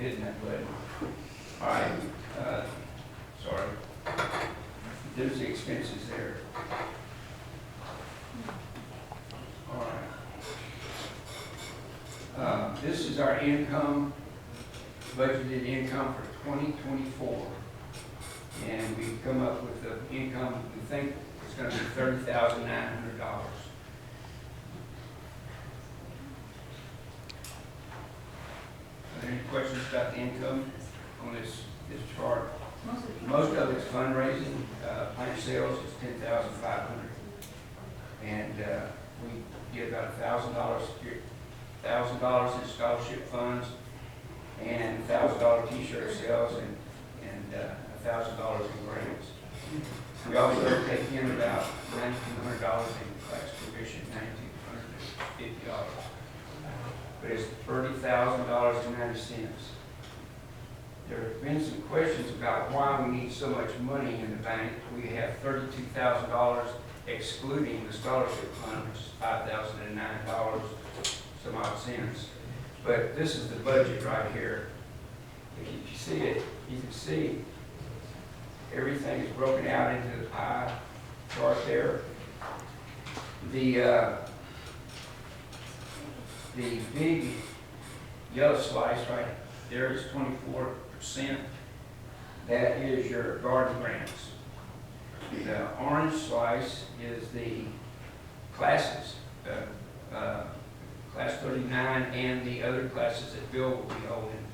hitting that button. All right, sorry. There's the expenses there. All right. This is our income, budgeted income for 2024. And we've come up with the income, we think it's going to be $30,900. Are there any questions about the income on this chart? Most of it's fundraising. Plant sales is $10,500, and we get about $1,000 in scholarship funds, and $1,000 T-shirt sales, and $1,000 in grants. We also take in about $1,900 in class tuition, $1,950. But it's $30,000.90. There have been some questions about why we need so much money in the bank. We have $32,000 excluding the scholarship fund, which is $5,009 some odd cents. But this is the budget right here. If you see it, you can see everything is broken out into the pie chart there. The big yellow slice right there is 24%. That is your garden grants. The orange slice is the classes, class 39 and the other classes that Bill will be holding.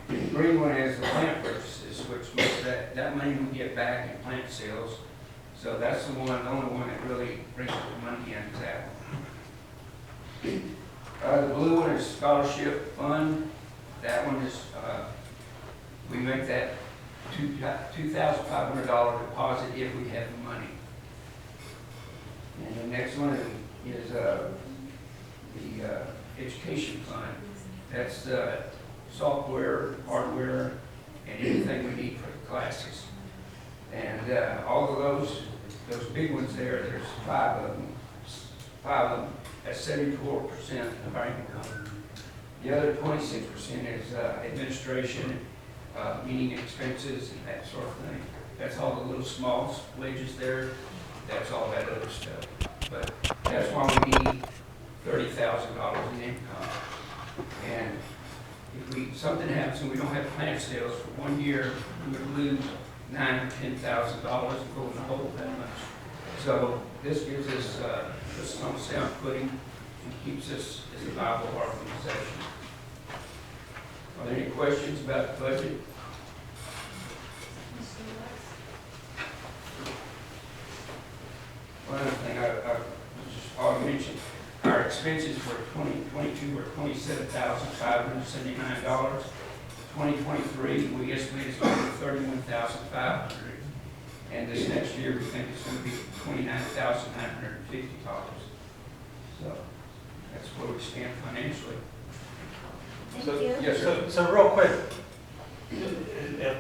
The green one is the plant purchases, which makes that money we get back in plant sales. So that's the only one that really brings the money in, is that one. The blue one is scholarship fund. That one is, we make that $2,500 deposit if we have the money. And the next one is the education fund. That's software, hardware, and anything we need for the classes. And all of those big ones there, there's five of them. That's 74% of our income. The other 26% is administration, meeting expenses, and that sort of thing. That's all the little small wages there. That's all that other stuff. But that's why we need $30,000 in income. And if something happens and we don't have plant sales for 1 year, we would lose $9,000 or $10,000 and go in the hole that much. So this gives us some sound footing and keeps us as a viable organization. Are there any questions about the budget? One other thing I just ought to mention, our expenses for 2022 were $27,579. 2023, we estimate it's going to be $31,500. And this next year, we think it's going to be $29,950. So that's where we stand financially. Thank you. Yes, sir. So real quick,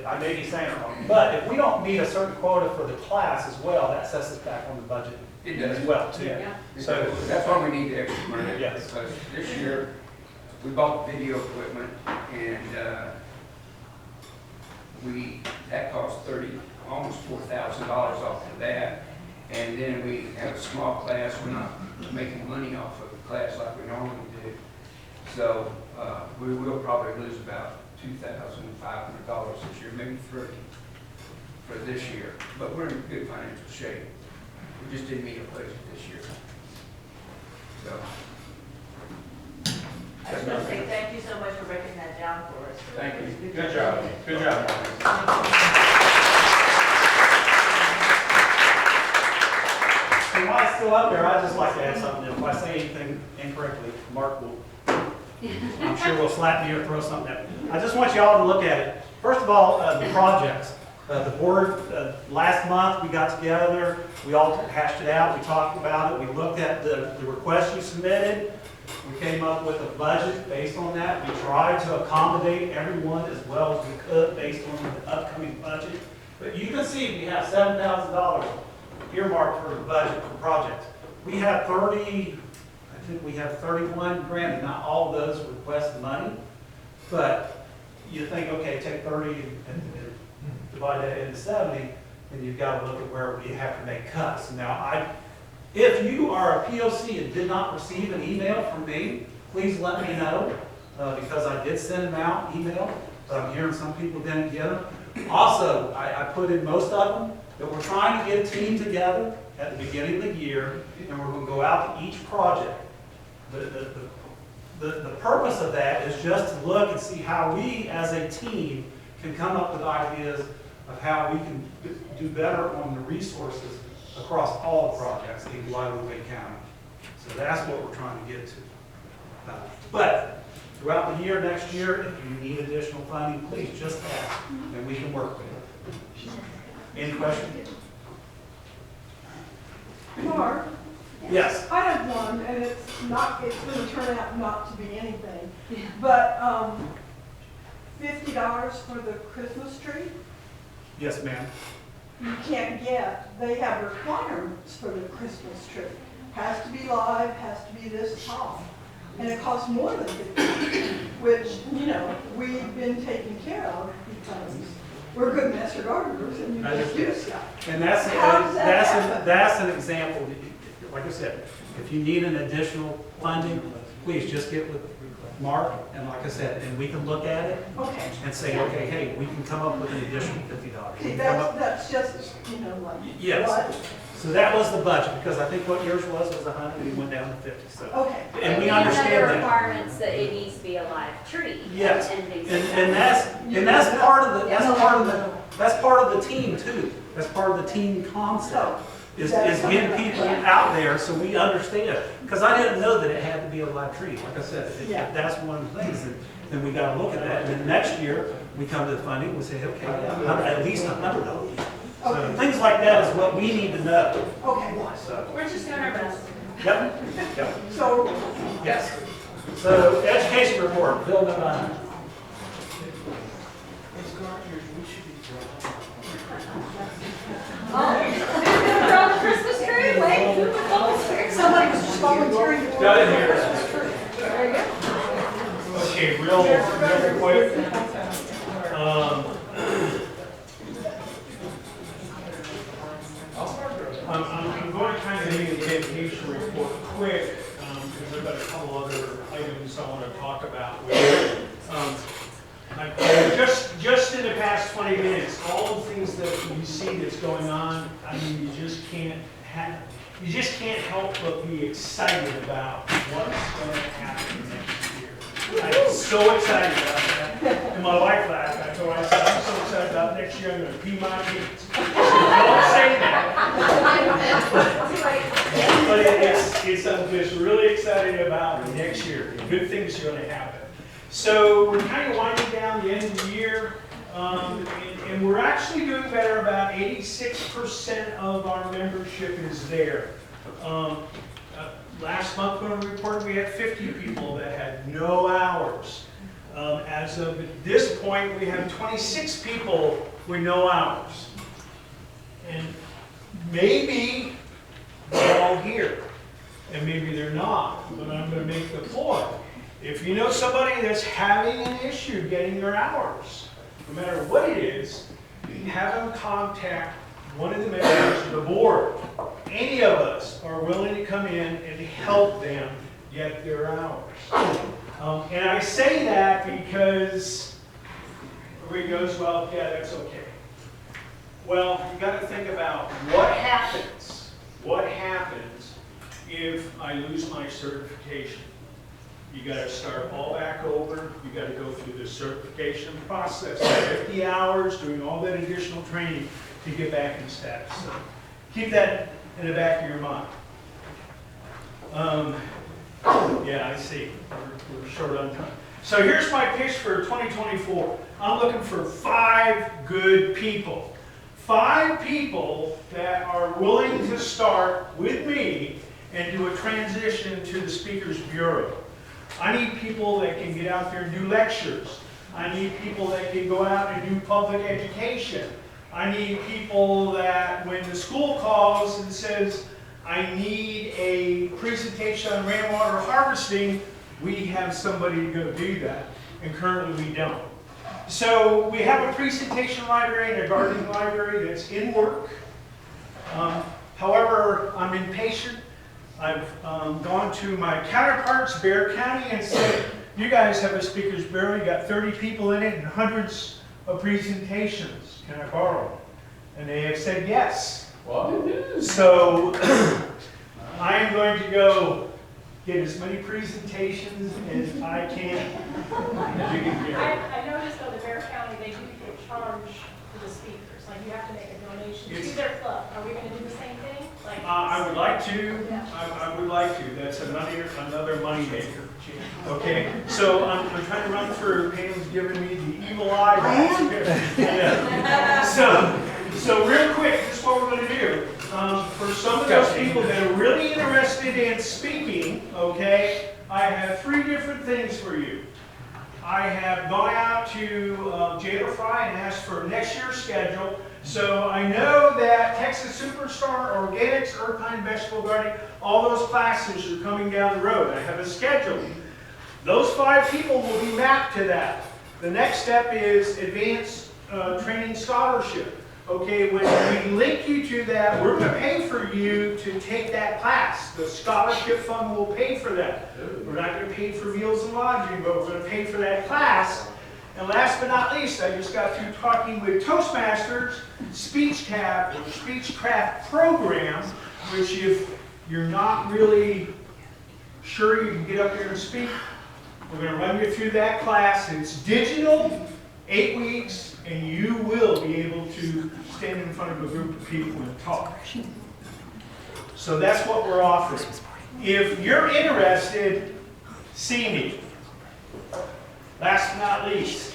I may be saying it wrong, but if we don't meet a certain quota for the class as well, that sets us back on the budget It does. as well too. Yeah. So that's why we need the extra money. Yes. Because this year, we bought video equipment, and that cost almost $4,000 off of that. And then we have a small class. We're not making money off of the class like we normally do. So we will probably lose about $2,500 this year, maybe $3,000 for this year. But we're in good financial shape. We just didn't meet a budget this year. So. I just want to say thank you so much for breaking that down for us. Thank you. Good job. Good job. And while it's still up there, I'd just like to add something. If I say anything incorrectly, Mark will, I'm sure will slap me or throw something at me. I just want you all to look at it. First of all, the projects. The board, last month we got together, we all hashed it out, we talked about it, we looked at the requests you submitted, we came up with a budget based on that. We tried to accommodate everyone as well as we could based on the upcoming budget. But you can see we have $7,000 earmarked for the budget for projects. We have 31 granted, not all of those request money, but you think, okay, take 30 and divide that into 70, then you've got to look at where we have to make cuts. Now, if you are a POC and did not receive an email from me, please let me know, because I did send them out email, but I'm hearing some people didn't get them. Also, I put in most of them that we're trying to get a team together at the beginning of the year, and we're going to go out to each project. The purpose of that is just to look and see how we as a team can come up with ideas of how we can do better on the resources across all the projects in Guadalupe County. So that's what we're trying to get to. But throughout the year, next year, if you need additional funding, please just ask, and we can work with it. Any questions? Mark, Yes. I have one, and it's going to turn out not to be anything, but $50 for the Christmas tree, Yes, ma'am. you can't get. They have requirements for the Christmas tree. Has to be live, has to be this tall, and it costs more than $50, which, you know, we've been taken care of because we're good master gardeners and you just do stuff. And that's How does that happen? that's an example. Like I said, if you need an additional funding, please just get with Mark, and like I said, and we can look at it Okay. and say, okay, hey, we can come up with an additional $50. We See, can come up- that's just, you know, like, Yes. what? So that was the budget, because I think what yours was 100, and we went down to 50, so. Okay. And we You have understand the that. requirements that it needs to be a live tree. Yes, And things and, like that. and that's part of the team too. That's part of the team concept, is getting people out there so we understand. Because I didn't know that it had to be a live tree. Like I said, that's one of the things, and then we got to look at that. And then next year, we come to the funding, we say, okay, at least $100. So things like that is what we need to know. Okay. So, We're just doing our best. yep, yep, So, yes. So education report, Bill Devine. Throw the Christmas tree, wait, who would volunteer? somebody was just volunteering. to- Got it here. There you go. Okay, real quick. I'm going to kind of make the education report quick, because I've got a couple other items I want to talk about. Just in the past 20 minutes, all the things that you see that's going on, I mean, you just can't help but be excited about what's going to happen next year. I'm so excited about that. And my wife laughed. I told her, I said, I'm so excited about next year, I'm going to pee my pants. Don't say that. But I'm just really excited about next year. Good things are going to happen. So we're kind of winding down the end of the year, and we're actually doing better. About 86% of our membership is there. Last month when we reported, we had 50 people that had no hours. As of this point, we have 26 people with no hours. And maybe they're all here, and maybe they're not, but I'm going to make the point. If you know somebody that's having an issue getting their hours, no matter what it is, have them contact one of the members of the board. Any of us are willing to come in and help them get their hours. And I say that because everybody goes, well, yeah, that's okay. Well, you got to think about what happens if I lose my certification. You got to start all back over. You got to go through the certification process, 50 hours, doing all that additional training to get back in status. So keep that in the back of your mind. Yeah, I see. We're short on time. So here's my pitch for 2024. I'm looking for 5 good people. 5 people that are willing to start with me and do a transition to the Speaker's Bureau. I need people that can get out there and do lectures. I need people that can go out and do public education. I need people that when the school calls and says, I need a presentation on rainwater harvesting, we have somebody to go do that. And currently we don't. So we have a presentation library and a gardening library that's in work. However, I'm impatient. I've gone to my counterparts, Bear County, and said, you guys have a speaker's bureau, you got 30 people in it and hundreds of presentations. Can I borrow? And they have said yes. Wow. So I am going to go get as many presentations as I can. I noticed though, the Bear County, they do charge for the speakers, like you have to make a donation It's- to their club. Are we gonna do the same thing? Like, I would like to. Yeah. I would like to. That's another money maker. Okay, so I'm trying to run through. Pam's giving me the evil eye. I am. Yeah. So real quick, this is what we're going to do. For some of those people that are really interested in speaking, okay, I have 3 different things for you. I have gone out to Jailer Fry and asked for next year's schedule. So I know that Texas Superstar, Organics, Earthline, Vegetable Gardening, all those classes are coming down the road. I have a schedule. Those 5 people will be mapped to that. The next step is Advanced Training Scholarship. Okay, when we link you to that, we're going to pay for you to take that class. The scholarship fund will pay for that. We're not going to pay for meals and lodging, but we're going to pay for that class. And last but not least, I just got through talking with Toastmasters Speechcraft program, which if you're not really sure you can get up there and speak, we're going to run you through that class. It's digital, 8 weeks, and you will be able to stand in front of a group of people and talk. So that's what we're offering. If you're interested, see me. Last but not least,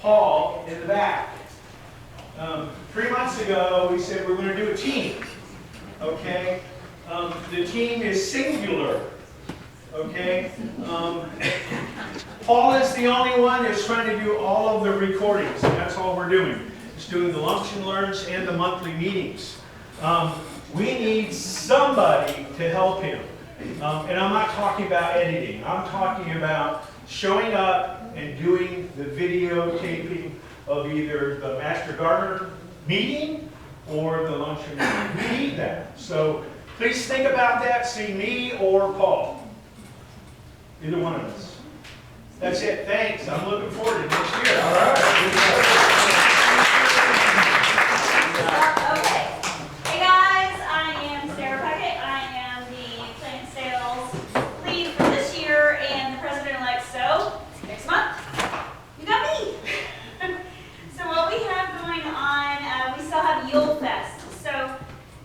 Paul in the back. 3 months ago, we said we're going to do a team. Okay? The team is singular. Okay? Paul is the only one that's trying to do all of the recordings, and that's all we're doing. It's doing the lunch and learns and the monthly meetings. We need somebody to help him. And I'm not talking about editing. I'm talking about showing up and doing the videotaping of either the Master Gardener meeting or the lunch and learn. We need that. So please think about that. See me or Paul. Either one of us. That's it. Thanks. I'm looking forward to next year. All right. Okay. Hey guys, I am Sarah Puckett. I am the plant sales lead for this year and the president-elect. So next month, you got me. So what we have going on, we still have Yule Fest. So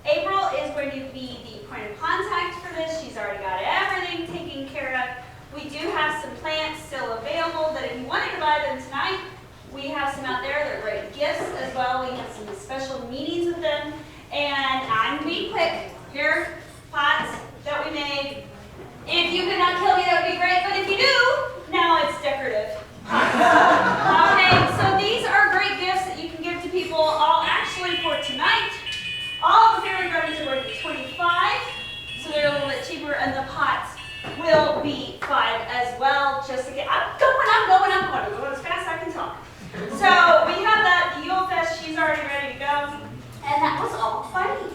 April is going to be the point of contact for this. She's already got everything taken care of. We do have some plants still available that if you wanted to buy them tonight, we have some out there. They're great gifts as well. We have some special meetings with them. And I'm going to be quick. Here, pots that we made. If you could not kill me, that would be great. But if you do, now it's decorative pots. Okay, so these are great gifts that you can give to people. All actually for tonight. All the fairy gardens are worth $25, so they're a little bit cheaper, and the pots will be $5 as well. Just to get, I'm going as fast as I can talk. So we have that, the Yule Fest, she's already ready to go. And that was all by me.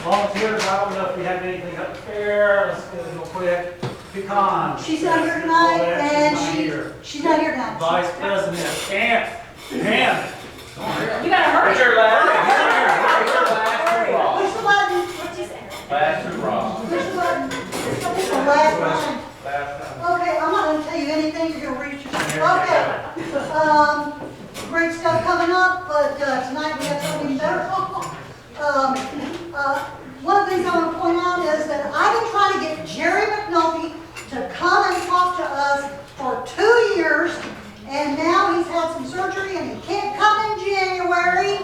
Volunteers, I don't know if we have anything up there. Let's get it real quick. Pecan. She's not here tonight, Oh, yeah, and she's not here. she's not here now. Vice President, Pam. Pam. You gotta hurry. What's your last? Push the button, What'd you say? Last two Ross. push the button. It's the last one. Last time. Okay, I'm not gonna tell you anything, you're gonna read your, okay. Great stuff coming up, but tonight we have something better. One of the things I want to point out is that I've been trying to get Jerry McNulty to come and talk to us for 2 years, and now he's had some surgery and he can't come in January.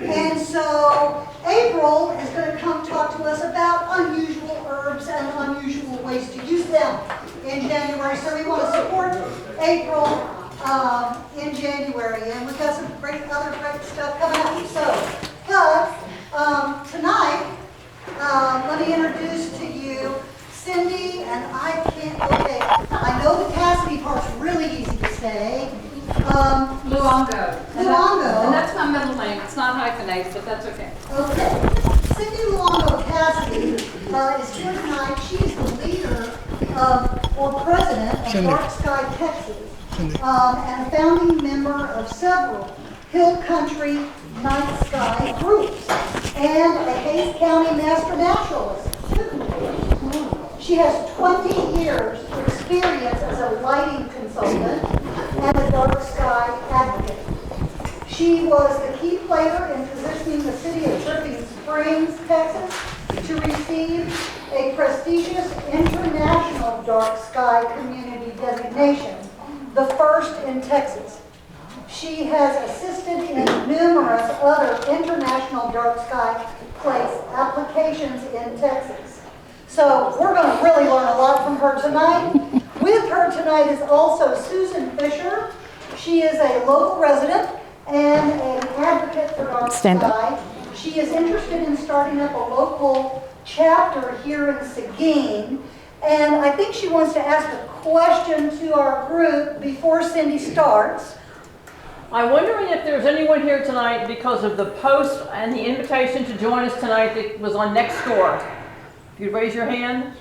And so April is going to come talk to us about unusual herbs and unusual ways to use them in January. So we want to support April in January, and we've got some other great stuff coming up. So, tonight, let me introduce to you Cindy say. Luongo. And Luongo. that's my middle name. It's not hyphenated, but that's okay. Okay. Cindy Luongo-Cassidy is here tonight. She is the leader or president of Dark Sky Texas, and a founding member of several Hill Country Night Sky groups, and a Hays County Master Naturalist. She has 20 years experience as a lighting consultant and a dark sky advocate. She was the key player in positioning the city of Dripping Springs, Texas, to receive a prestigious international dark sky community designation, the first in Texas. She has assisted in numerous other international dark sky place applications in Texas. So we're going to really learn a lot from her tonight. With her tonight is also Susan Fisher. She is a local resident and an advocate for dark sky. She is interested in starting up a local chapter here in Seguin. And I think she wants to ask a question to our group before Cindy starts. I'm wondering if there's anyone here tonight because of the post and the invitation to join us tonight that was on Nextdoor. If you'd raise your hand.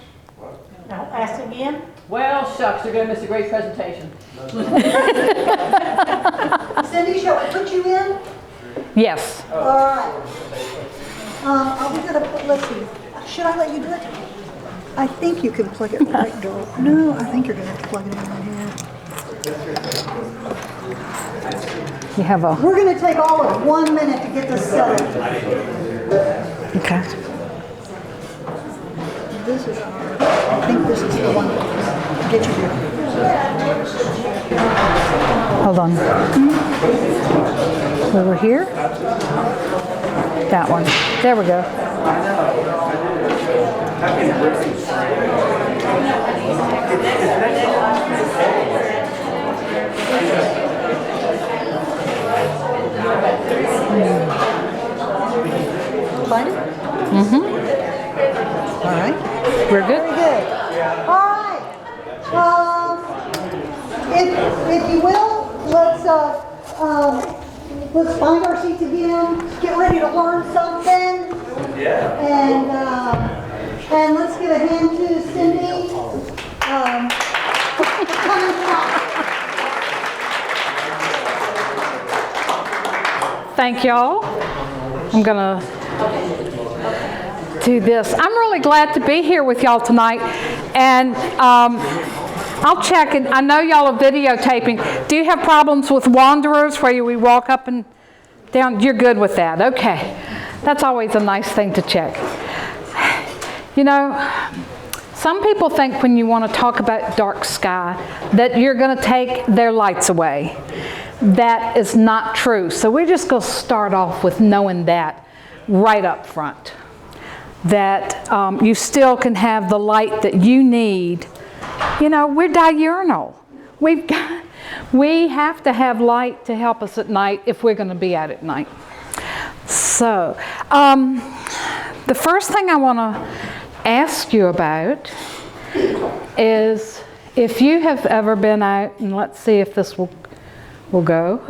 Now, ask again. Well, shucks, you're going to miss a great presentation. Cindy, shall we put you in? Yes. All right. Are we going to put, let's see, should I let you do it? I think you can plug it right, Doyle. No, I think you're going to have to plug it in right here. You have a... We're going to take all of 1 minute to get this set up. Okay. This is our, I think this is the one to get you here. Hold on. Over here? That one. There we go. Find it? Mm-hmm. All right. We're good? Very good. All right. If you will, let's find our seats again. Get ready to learn something. Yeah. And let's give a hand to Cindy. Coming up. Thank y'all. I'm gonna do this. I'm really glad to be here with y'all tonight, and I'll check, and I know y'all are videotaping. Do you have problems with wanderers where we walk up and down? You're good with that, okay. That's always a nice thing to check. You know, some people think when you want to talk about dark sky that you're going to take their lights away. That is not true. So we're just going to start off with knowing that right up front. That you still can have the light that you need. You know, we're diurnal. We have to have light to help us at night if we're going to be out at night. So, the first thing I want to ask you about is if you have ever been out, and let's see if this will go.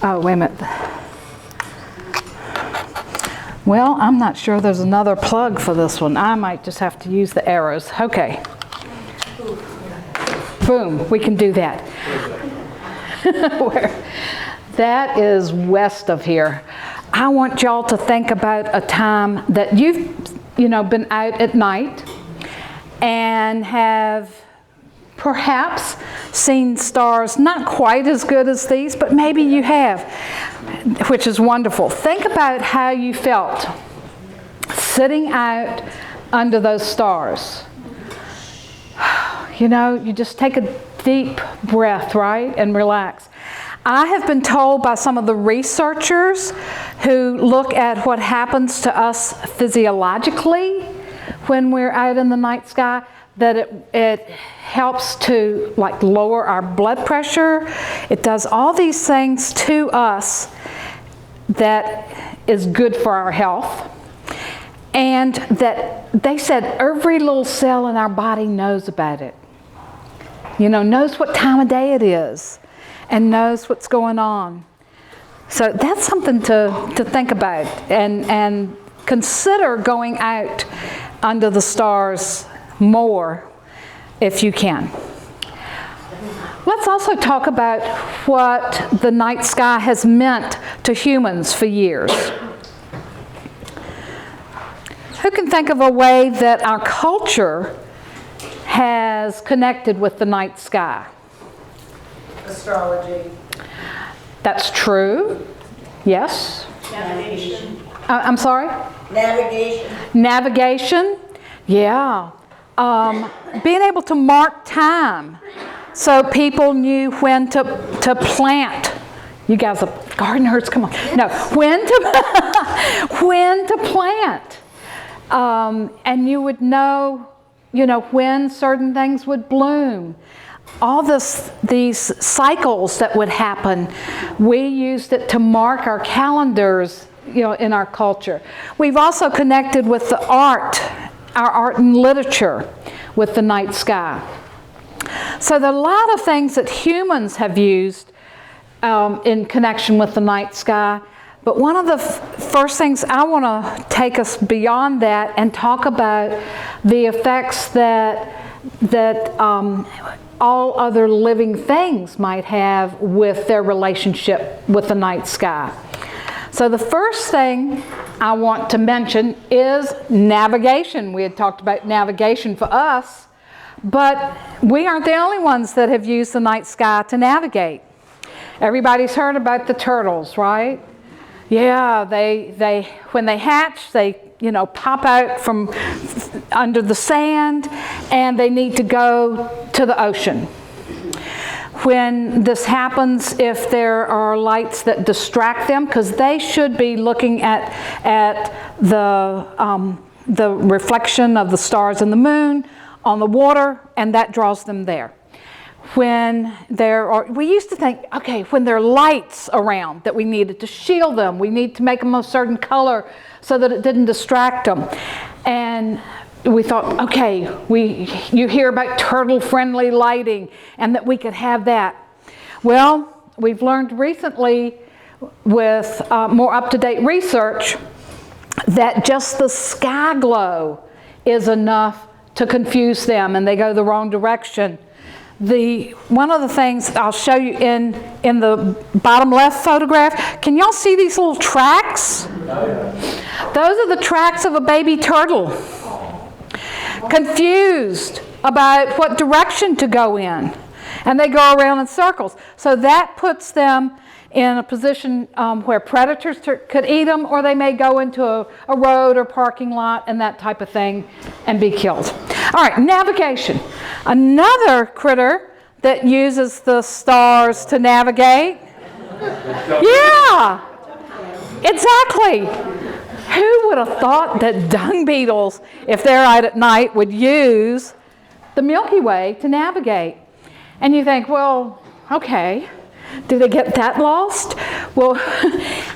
Oh, wait a minute. Well, I'm not sure there's another plug for this one. I might just have to use the arrows. Okay. Boom, we can do that. That is west of here. I want y'all to think about a time that you've, been out at night and have perhaps seen stars not quite as good as these, but maybe you have, which is wonderful. Think about how you felt sitting out under those stars. You just take a deep breath, right, and relax. I have been told by some of the researchers who look at what happens to us physiologically when we're out in the night sky that it helps to lower our blood pressure. It does all these things to us that is good for our health. And that they said every little cell in our body knows about it. knows what time of day it is and knows what's going on. So that's something to think about and consider going out under the stars more if you can. Let's also talk about what the night sky has meant to humans for years. Who can think of a way that our culture has connected with the night sky? Astrology. That's true. Yes? Navigation. I'm sorry? Navigation. Navigation. Yeah. Being able to mark time so people knew when to plant. You guys are gardeners, come on. No, when to plant. And you would know, when certain things would bloom. All these cycles that would happen, we used it to mark our calendars, in our culture. We've also connected with the art, our art and literature, with the night sky. So there are a lot of things that humans have used in connection with the night sky. But one of the first things I want to take us beyond that and talk about the effects that all other living things might have with their relationship with the night sky. So the first thing I want to mention is navigation. We had talked about navigation for us, but we aren't the only ones that have used the night sky to navigate. Everybody's heard about the turtles, right? Yeah, they when they hatch, they pop out from under the sand, and they need to go to the ocean. When this happens, if there are lights that distract them, because they should be looking at the reflection of the stars and the moon on the water, and that draws them there. We used to think, okay, when there are lights around, that we needed to shield them. We need to make them a certain color so that it didn't distract them. And we thought, okay, you hear about turtle-friendly lighting, and that we could have that. Well, we've learned recently with more up-to-date research that just the sky glow is enough to confuse them, and they go the wrong direction. One of the things I'll show you in the bottom left photograph, can y'all see these little tracks? Those are the tracks of a baby turtle. Confused about what direction to go in. And they go around in circles. So that puts them in a position where predators could eat them, or they may go into a road or parking lot and that type of thing and be killed. All right, navigation. Another critter that uses the stars to navigate. Yeah, exactly. Who would have thought that dung beetles, if they're out at night, would use the Milky Way to navigate? And you think, well, okay. Do they get that lost? Well,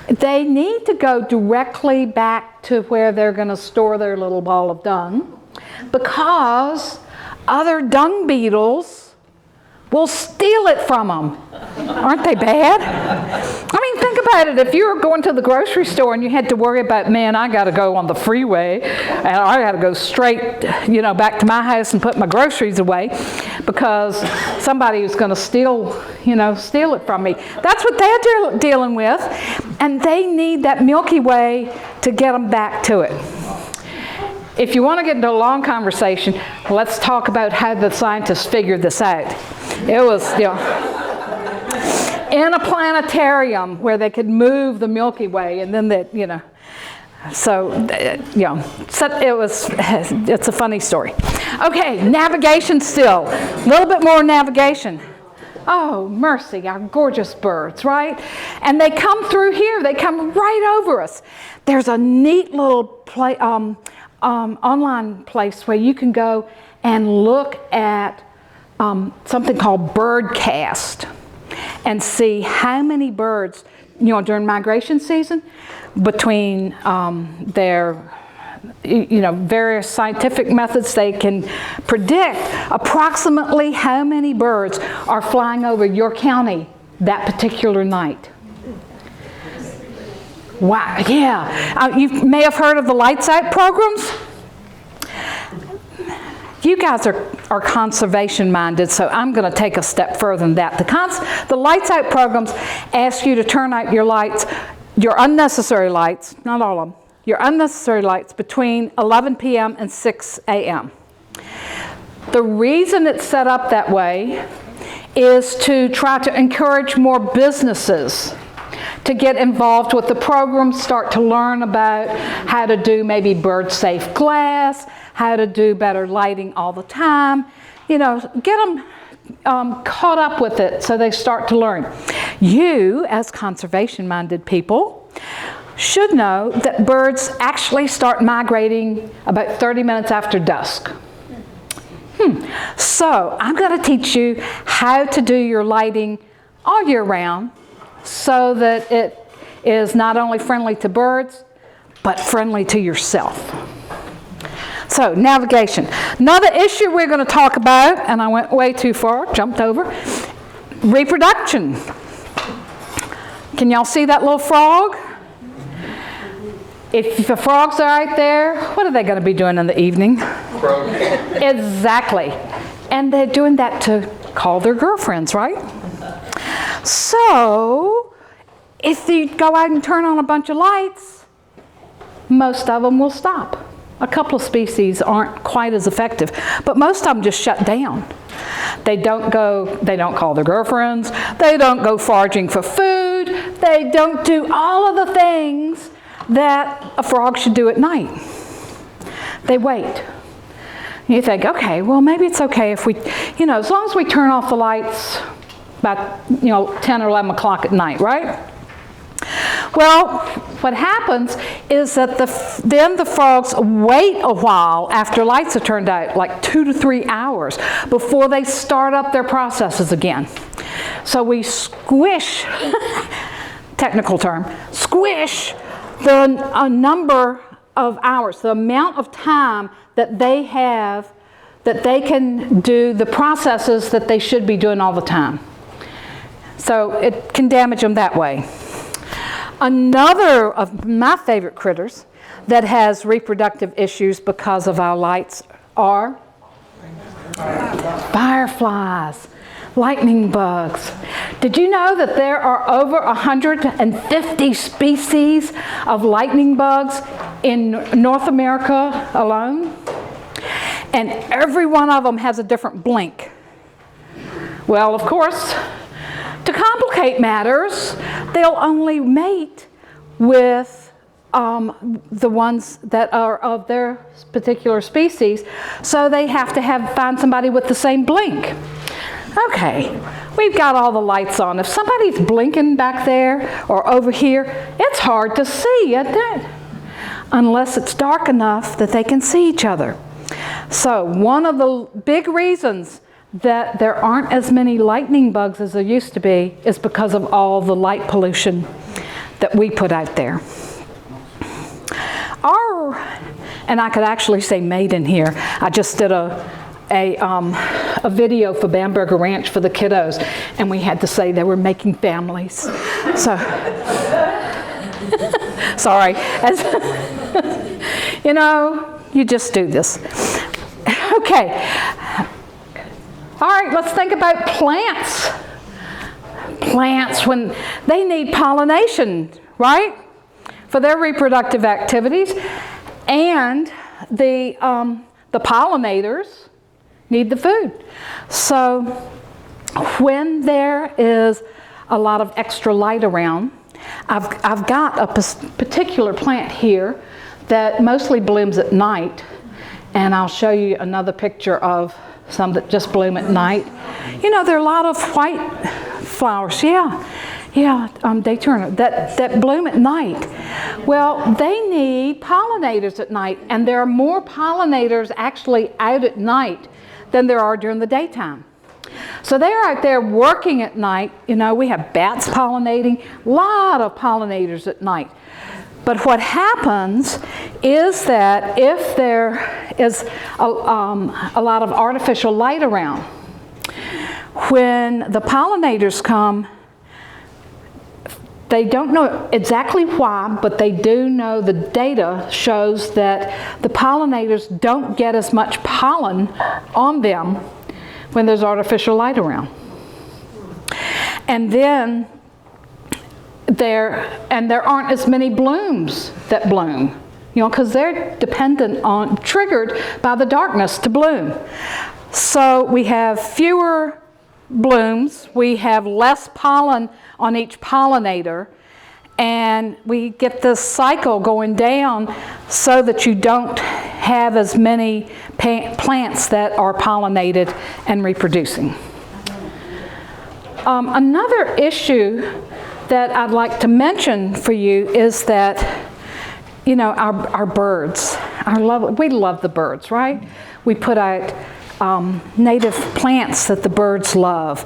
they need to go directly back to where they're going to store their little ball of dung, because other dung beetles will steal it from them. Aren't they bad? I mean, think about it. If you were going to the grocery store and you had to worry about, man, I got to go on the freeway, and I got to go straight, back to my house and put my groceries away because somebody was going to steal it from me. That's what they're dealing with, and they need that Milky Way to get them back to it. If you want to get into a long conversation, let's talk about how the scientists figured this out. It was, in a planetarium where they could move the Milky Way, and then so it's a funny story. Okay, navigation still. A little bit more navigation. Oh, mercy, our gorgeous birds, right? And they come through here. They come right over us. There's a neat little online place where you can go and look at something called Birdcast and see how many birds, during migration season, between their various scientific methods, they can predict approximately how many birds are flying over your county that particular night. Wow, yeah. You may have heard of the Lights Out programs. You guys are conservation minded, so I'm going to take a step further than that. The Lights Out programs ask you to turn out your lights, your unnecessary lights, not all of them, your unnecessary lights between 11 p.m. and 6 a.m. The reason it's set up that way is to try to encourage more businesses to get involved with the program, start to learn about how to do maybe bird-safe glass, how to do better lighting all the time. Get them caught up with it so they start to learn. You, as conservation-minded people, should know that birds actually start migrating about 30 minutes after dusk. So I'm going to teach you how to do your lighting all year round so that it is not only friendly to birds, but friendly to yourself. So, navigation. Another issue we're going to talk about, and I went way too far, jumped over, reproduction. Can y'all see that little frog? If the frogs are out there, what are they going to be doing in the evening? Exactly. And they're doing that to call their girlfriends, right? So, if you go out and turn on a bunch of lights, most of them will stop. A couple of species aren't quite as effective, but most of them just shut down. They don't call their girlfriends, they don't go foraging for food, they don't do all of the things that a frog should do at night. They wait. You think, okay, well maybe it's okay if we, as long as we turn off the lights about 10 or 11 o'clock at night, right? Well, what happens is that then the frogs wait a while after lights are turned out, like 2 to 3 hours, before they start up their processes again. So we squish, technical term, squish a number of hours, the amount of time that they have, that they can do the processes that they should be doing all the time. So it can damage them that way. Another of my favorite critters that has reproductive issues because of our lights are fireflies, lightning bugs. Did you know that there are over 150 species of lightning bugs in North America alone? And every one of them has a different blink. Well, of course, to complicate matters, they'll only mate with the ones that are of their particular species, so they have to find somebody with the same blink. Okay, we've got all the lights on. If somebody's blinking back there or over here, it's hard to see, isn't it? Unless it's dark enough that they can see each other. So one of the big reasons that there aren't as many lightning bugs as there used to be is because of all the light pollution that we put out there. And I could actually say made in here. I just did a video for Bamberger Ranch for the kiddos, and we had to say they were making families. So, sorry. You just do this. Okay. All right, let's think about plants. Plants, when they need pollination, right? For their reproductive activities. And the pollinators need the food. So when there is a lot of extra light around, I've got a particular plant here that mostly blooms at night. And I'll show you another picture of some that just bloom at night. There are a lot of white flowers, Dayturna, that bloom at night. Well, they need pollinators at night, and there are more pollinators actually out at night than there are during the daytime. So they're out there working at night. We have bats pollinating, a lot of pollinators at night. But what happens is that if there is a lot of artificial light around, when the pollinators come, they don't know exactly why, but they do know the data shows that the pollinators don't get as much pollen on them when there's artificial light around. And then there aren't as many blooms that bloom, because they're dependent on, triggered by the darkness to bloom. So we have fewer blooms, we have less pollen on each pollinator, and we get this cycle going down so that you don't have as many plants that are pollinated and reproducing. Another issue that I'd like to mention for you is that, our birds, we love the birds, right? We put out native plants that the birds love.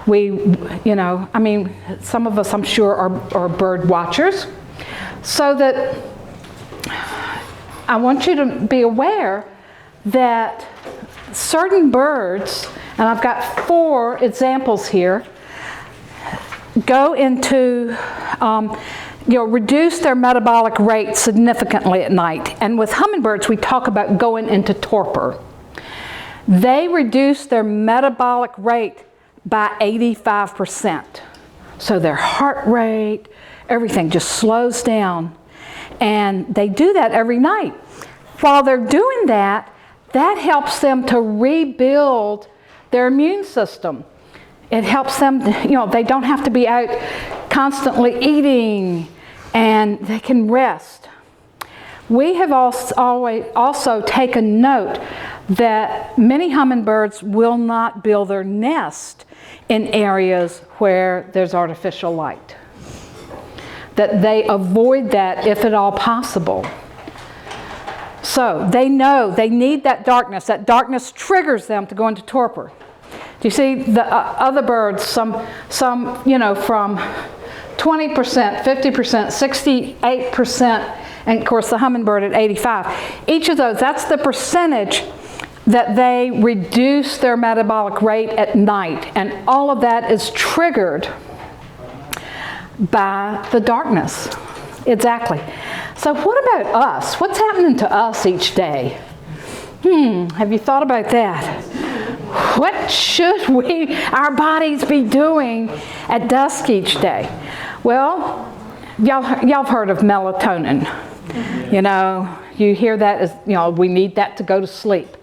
Some of us, I'm sure, are bird watchers. So that I want you to be aware that certain birds, and I've got 4 examples here, go into, reduce their metabolic rate significantly at night. And with hummingbirds, we talk about going into torpor. They reduce their metabolic rate by 85%. So their heart rate, everything just slows down. And they do that every night. While they're doing that, that helps them to rebuild their immune system. It helps them, they don't have to be out constantly eating, and they can rest. We have also taken note that many hummingbirds will not build their nest in areas where there's artificial light. That they avoid that if at all possible. So they know they need that darkness. That darkness triggers them to go into torpor. Do you see the other birds, some from 20%, 50%, 68%, and of course the hummingbird at 85%. Each of those, that's the percentage that they reduce their metabolic rate at night. And all of that is triggered by the darkness. Exactly. So what about us? What's happening to us each day? Have you thought about that? What should our bodies be doing at dusk each day? Well, y'all have heard of melatonin. You hear that as, we need that to go to sleep.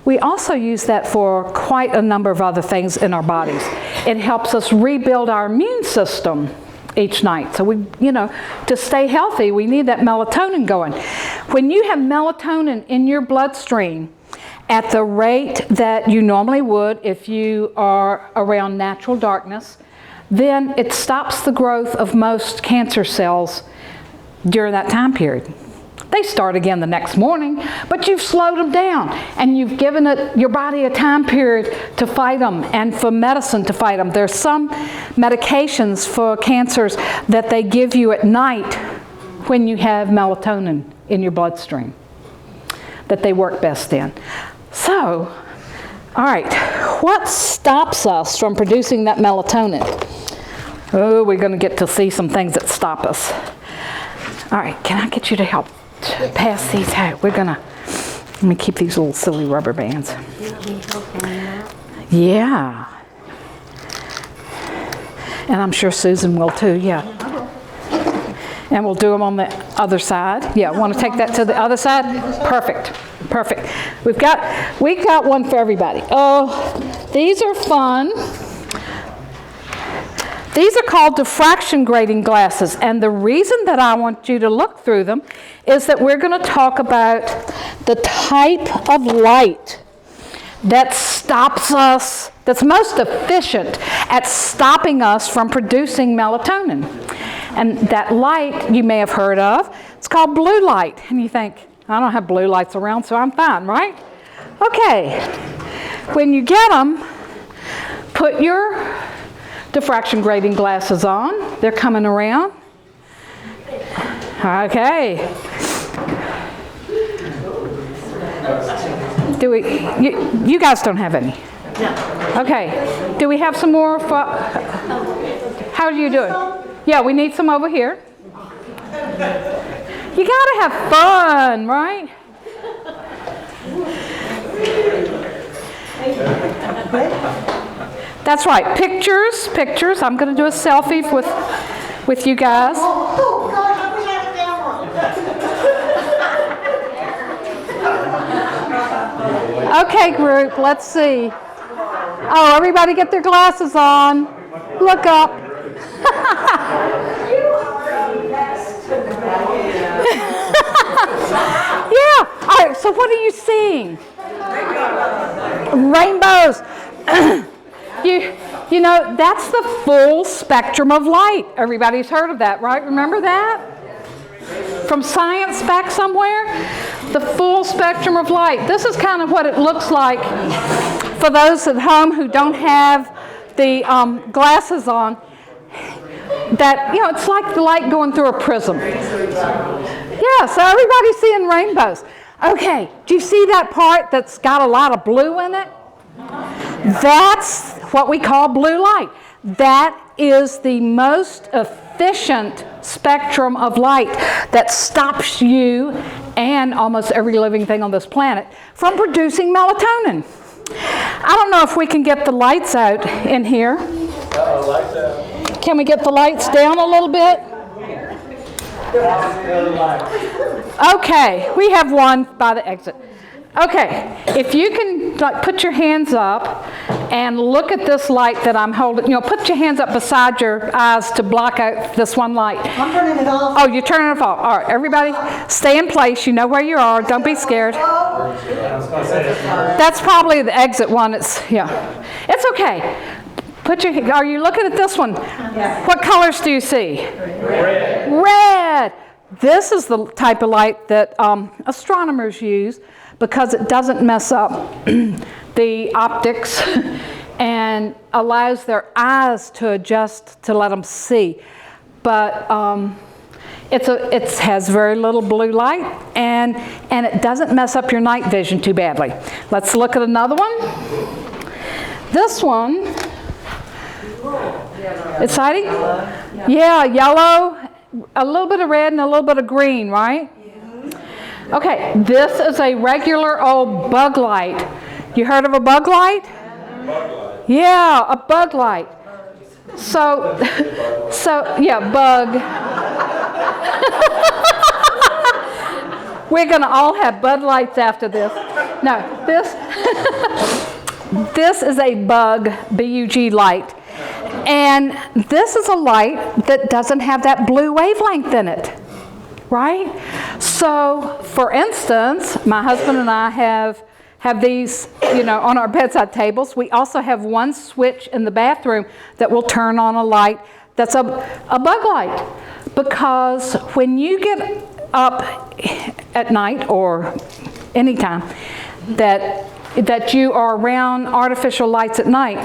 We also use that for quite a number of other things in our bodies. It helps us rebuild our immune system each night. So to stay healthy, we need that melatonin going. When you have melatonin in your bloodstream at the rate that you normally would if you are around natural darkness, then it stops the growth of most cancer cells during that time period. They start again the next morning, but you've slowed them down and you've given your body a time period to fight them and for medicine to fight them. There's some medications for cancers that they give you at night when you have melatonin in your bloodstream, that they work best in. So, all right, what stops us from producing that melatonin? Oh, we're going to get to see some things that stop us. All right, can I get you to help pass these out? Let me keep these little silly rubber bands. Yeah. And I'm sure Susan will too, yeah. And we'll do them on the other side. Yeah, want to take that to the other side? Perfect. Perfect. We've got one for everybody. Oh, these are fun. These are called diffraction grating glasses, and the reason that I want you to look through them is that we're going to talk about the type of light that stops us, that's most efficient at stopping us from producing melatonin. And that light you may have heard of, it's called blue light. And you think, I don't have blue lights around, so I'm fine, right? Okay. When you get them, put your diffraction grating glasses on. They're coming around. Okay. Do we, you guys don't have any? No. Okay. Do we have some more? How are you doing? Yeah, we need some over here. You gotta have fun, right? That's right. Pictures, pictures. I'm gonna do a selfie with you guys. Oh, gosh, I wish I had a camera. Okay, group, let's see. Oh, everybody get their glasses on. Look up. Yeah. All right, so what are you seeing? Rainbows. You know, that's the full spectrum of light. Everybody's heard of that, right? Remember that? From science back somewhere? The full spectrum of light. This is kind of what it looks like for those at home who don't have the glasses on. That, you know, it's like the light going through a prism. Yeah, so everybody's seeing rainbows. Okay, do you see that part that's got a lot of blue in it? That's what we call blue light. That is the most efficient spectrum of light that stops you and almost every living thing on this planet from producing melatonin. I don't know if we can get the lights out in here. Lights out. Can we get the lights down a little bit? Okay, we have one by the exit. Okay, if you can put your hands up and look at this light that I'm holding, you know, put your hands up beside your eyes to block out this one light. I'm turning it off. Oh, you're turning it off. All right, everybody stay in place. You know where you are. Don't be scared. That's probably the exit one. It's okay. Are you looking at this one? Yeah. What colors do you see? Red. Red. This is the type of light that astronomers use because it doesn't mess up the optics and allows their eyes to adjust to let them see. But it has very little blue light and it doesn't mess up your night vision too badly. Let's look at another one. This one. Exciting? Yeah, yellow, a little bit of red and a little bit of green, right? Okay, this is a regular old bug light. You heard of a bug light? Bug light. Yeah, a bug light. So yeah, bug. We're gonna all have Bud Lights after this. No, this is a bug, B-U-G light. And this is a light that doesn't have that blue wavelength in it, right? So, for instance, my husband and I have these, you know, on our bedside tables. We also have one switch in the bathroom that will turn on a light that's a bug light. Because when you get up at night or anytime that you are around artificial lights at night,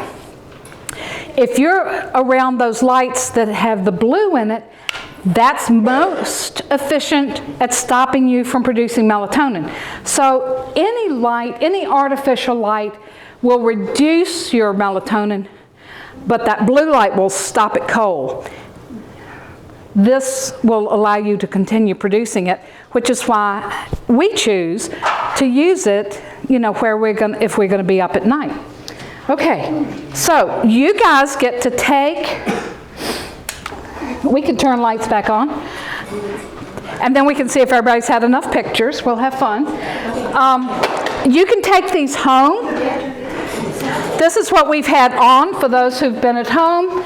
if you're around those lights that have the blue in it, that's most efficient at stopping you from producing melatonin. So any light, any artificial light will reduce your melatonin, but that blue light will stop it cold. This will allow you to continue producing it, which is why we choose to use it, you know, if we're going to be up at night. Okay, so you guys get to we can turn lights back on, and then we can see if everybody's had enough pictures. We'll have fun. You can take these home. This is what we've had on for those who've been at home,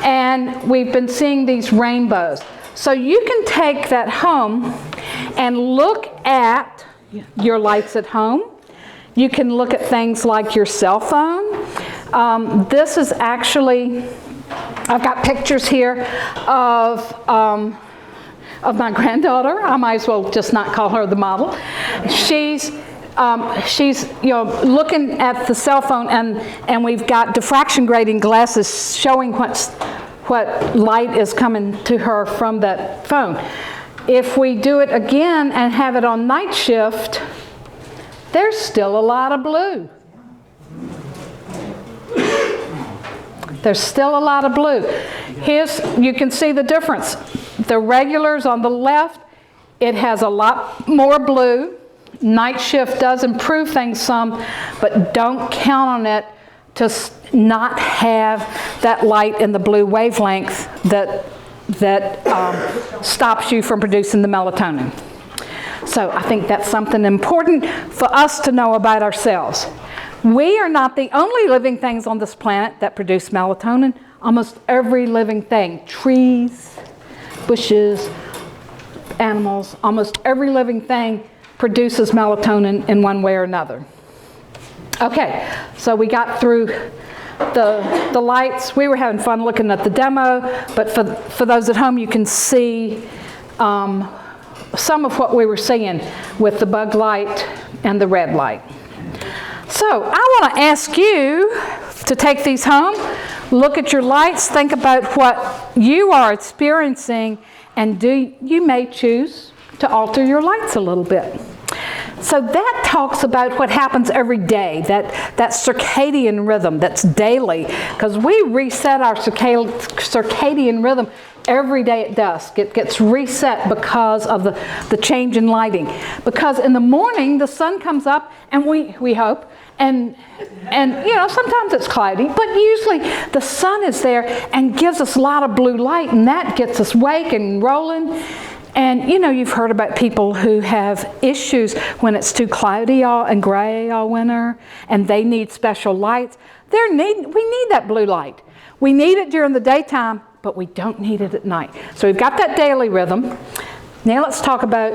and we've been seeing these rainbows. So you can take that home and look at your lights at home. You can look at things like your cell phone. This is actually, I've got pictures here of my granddaughter. I might as well just not call her the model. She's you know, looking at the cell phone, and we've got diffraction grating glasses showing what light is coming to her from that phone. if we do it again and have it on night shift, there's still a lot of blue. There's still a lot of blue. Here's, you can see the difference. The regulars on the left, it has a lot more blue. Night shift does improve things some, but don't count on it to not have that light in the blue wavelength that stops you from producing the melatonin. So I think that's something important for us to know about ourselves. We are not the only living things on this planet that produce melatonin. Almost every living thing, trees, bushes, animals, almost every living thing produces melatonin in one way or another. Okay, so we got through the lights. We were having fun looking at the demo, but for those at home, you can see some of what we were seeing with the bug light and the red light. So I want to ask you to take these home, look at your lights, think about what you are experiencing, and you may choose to alter your lights a little bit. So that talks about what happens every day, that circadian rhythm that's daily, because we reset our circadian rhythm every day at dusk. It gets reset because of the change in lighting. Because in the morning, the sun comes up, and we hope, and you know, sometimes it's cloudy, but usually the sun is there and gives us a lot of blue light, and that gets us awake and rolling. And you know, you've heard about people who have issues when it's too cloudy and gray all winter, and they need special lights. We need that blue light. We need it during the daytime, but we don't need it at night. So we've got that daily rhythm. Now let's talk about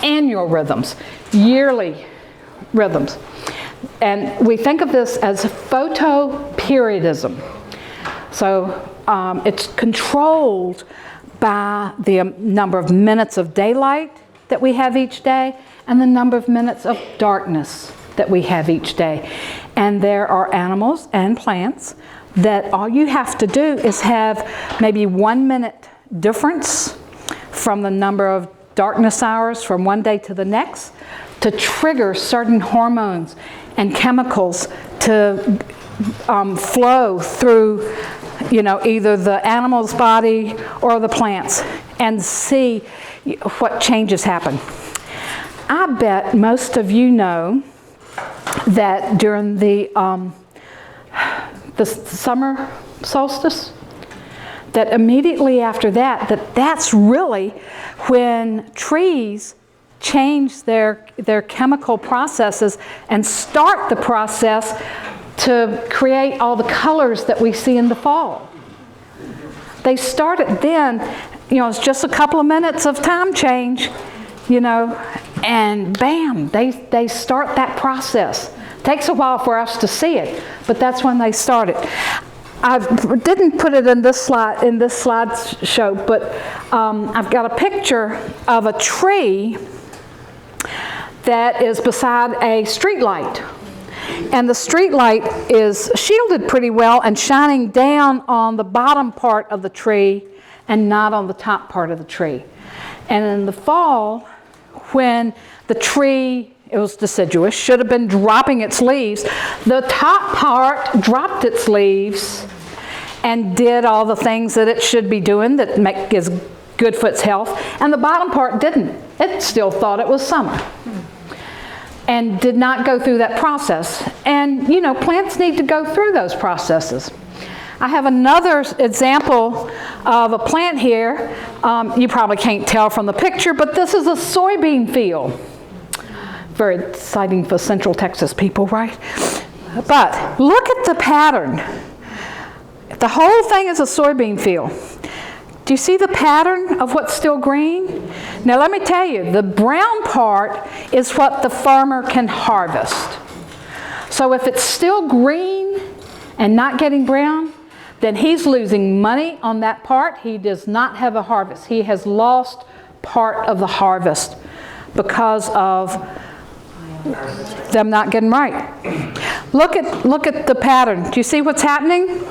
annual rhythms, yearly rhythms. And we think of this as photoperiodism. So it's controlled by the number of minutes of daylight that we have each day and the number of minutes of darkness that we have each day. And there are animals and plants that all you have to do is have maybe 1 minute difference from the number of darkness hours from one day to the next to trigger certain hormones and chemicals to flow through, you know, either the animal's body or the plant's, and see what changes happen. I bet most of you know that during the summer solstice, that immediately after that's really when trees change their chemical processes and start the process to create all the colors that we see in the fall. They start it then, you know, it's just a couple of minutes of time change, you know, and bam, they start that process. Takes a while for us to see it, but that's when they start it. I didn't put it in this slideshow, but I've got a picture of a tree that is beside a street light. And the street light is shielded pretty well and shining down on the bottom part of the tree and not on the top part of the tree. And in the fall, when the tree, it was deciduous, should have been dropping its leaves, the top part dropped its leaves and did all the things that it should be doing that is good for its health, and the bottom part didn't. It still thought it was summer and did not go through that process. And you know, plants need to go through those processes. I have another example of a plant here. You probably can't tell from the picture, but this is a soybean field. Very exciting for Central Texas people, right? But look at the pattern. The whole thing is a soybean field. Do you see the pattern of what's still green? Now let me tell you, the brown part is what the farmer can harvest. So if it's still green and not getting brown, then he's losing money on that part. He does not have a harvest. He has lost part of the harvest because of them not getting right. Look at the pattern. Do you see what's happening?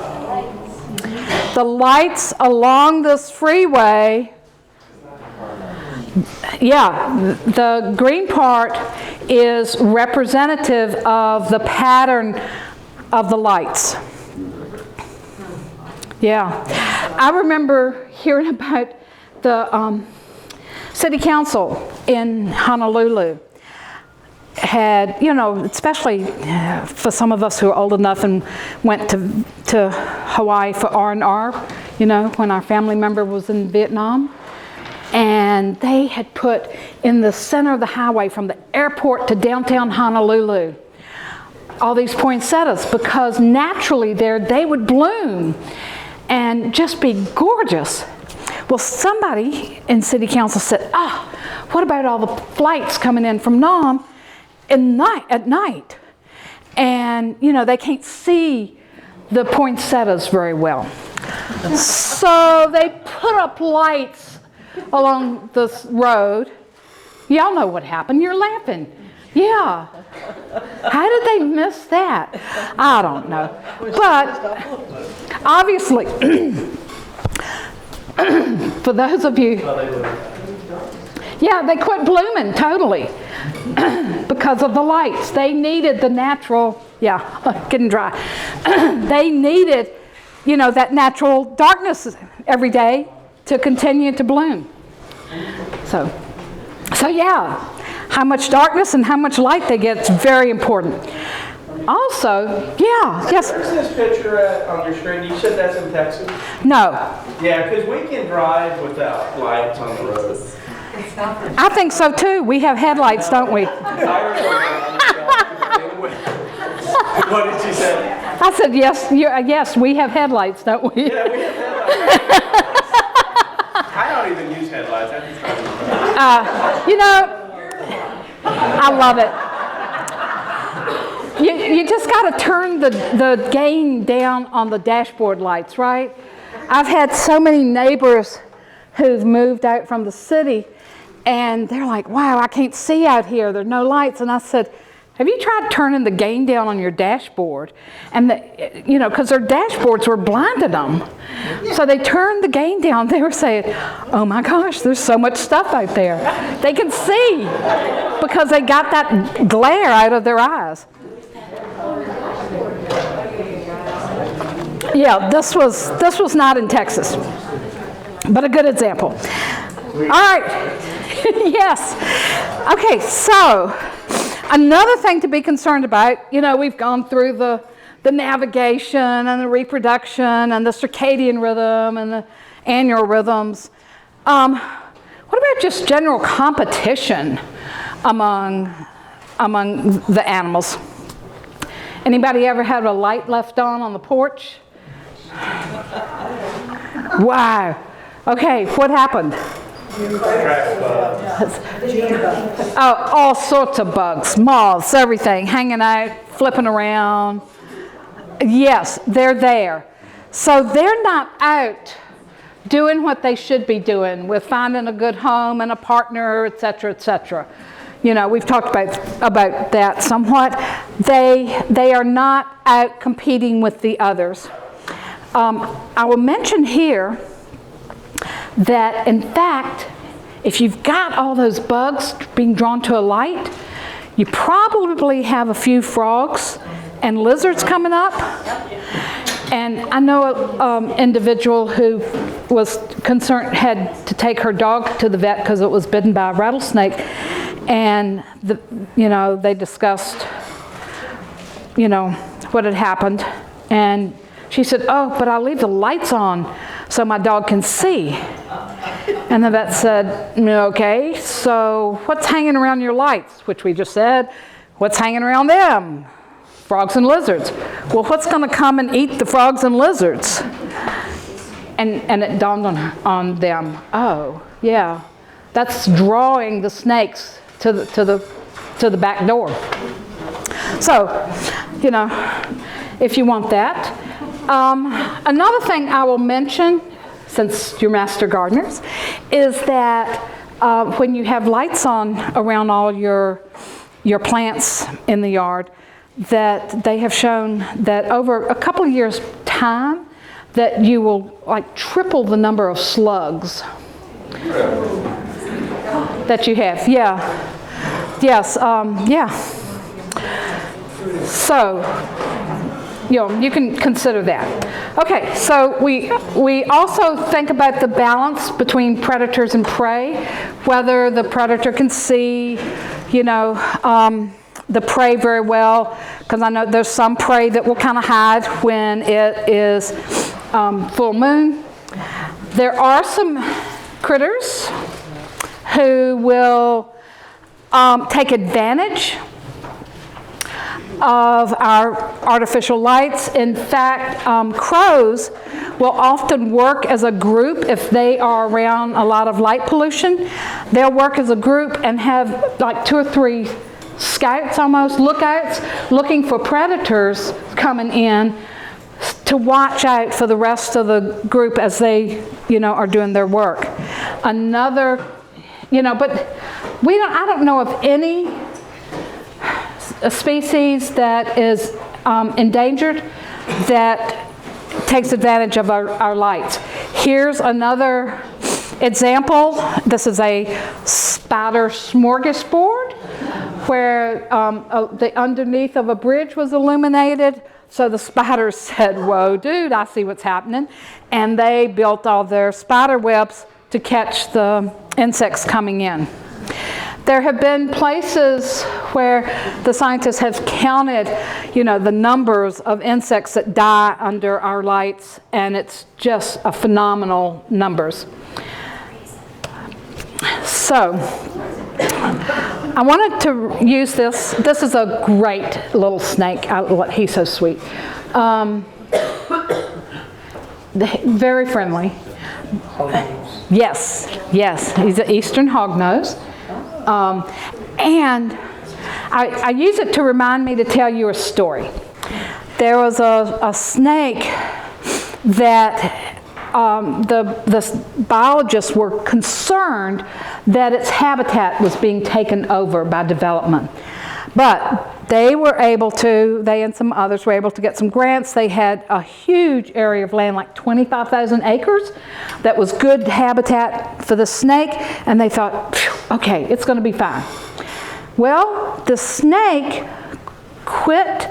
The lights along this freeway Yeah, the green part is representative of the pattern of the lights. Yeah, I remember hearing about the city council in Honolulu had, you know, especially for some of us who are old enough and went to Hawaii for R&R, you know, when our family member was in Vietnam. And they had put in the center of the highway from the airport to downtown Honolulu all these poinsettias, because naturally there they would bloom and just be gorgeous. Well, somebody in city council said, what about all the flights coming in from Nam at night? And, you know, they can't see the poinsettias very well. So they put up lights along this road. Y'all know what happened. You're laughing. Yeah. How did they miss that? I don't know. But obviously, for those of you, yeah, they quit blooming totally because of the lights. They needed the natural, getting dry. They needed, you know, that natural darkness every day to continue to bloom. So yeah, how much darkness and how much light they get is very important. Also, yes. Where's this picture on your screen? You said that's in Texas? No. Yeah, because we can drive without lights on the road. I think so too. We have headlights, don't we? What did you say? I said yes. Yes, we have headlights, don't we? Yeah, we have headlights. I don't even use headlights. You know, I love it. You just got to turn the gain down on the dashboard lights, right? I've had so many neighbors who've moved out from the city, and they're like, wow, I can't see out here. There's no lights. And I said, have you tried turning the gain down on your dashboard? And, you know, because their dashboards were blinding them. So they turned the gain down. They were saying, oh my gosh, there's so much stuff out there. They can see because they got that glare out of their eyes. Yeah, this was not in Texas, but a good example. All right. Yes. Okay, so another thing to be concerned about, you know, we've gone through the navigation and the reproduction and the circadian rhythm and the annual rhythms. What about just general competition among the animals? Anybody ever had a light left on the porch? Wow. Okay, what happened? Oh, all sorts of bugs, moths, everything, hanging out, flipping around. Yes, they're there. So they're not out doing what they should be doing with finding a good home and a partner, et cetera, et cetera. You know, we've talked about that somewhat. They are not out competing with the others. I will mention here that, in fact, if you've got all those bugs being drawn to a light, you probably have a few frogs and lizards coming up. And I know an individual who was concerned, had to take her dog to the vet because it was bitten by a rattlesnake. And, they discussed, what had happened. And she said, oh, but I'll leave the lights on so my dog can see. And the vet said, okay, so what's hanging around your lights? Which we just said, what's hanging around them? Frogs and lizards. Well, what's going to come and eat the frogs and lizards? And it dawned on them, oh, yeah, that's drawing the snakes to the back door. So, if you want that. Another thing I will mention, since you're master gardeners, is that when you have lights on around all your plants in the yard, that they have shown that over a couple of years' time, that you will triple the number of slugs that you have. Yeah. Yes. Yeah. So, you can consider that. Okay, so we also think about the balance between predators and prey, whether the predator can see, the prey very well, because I know there's some prey that will kind of hide when it is full moon. There are some critters who will take advantage of our artificial lights. In fact, crows will often work as a group if they are around a lot of light pollution. They'll work as a group and have like 2 or 3 scouts almost, lookouts, looking for predators coming in to watch out for the rest of the group as they, are doing their work. Another, but I don't know of any species that is endangered that takes advantage of our lights. Here's another example. This is a spider smorgasbord where the underneath of a bridge was illuminated. So the spiders said, "Whoa, dude, I see what's happening." And they built all their spider webs to catch the insects coming in. There have been places where the scientists have counted, the numbers of insects that die under our lights, and it's just a phenomenal numbers. So, I wanted to use this. This is a great little snake. He's so sweet. Very friendly. Yes, he's an eastern hognose. And I use it to remind me to tell you a story. There was a snake that the biologists were concerned that its habitat was being taken over by development. But they and some others were able to get some grants. They had a huge area of land, like 25,000 acres, that was good habitat for the snake, and they thought, okay, it's going to be fine. Well, the snake quit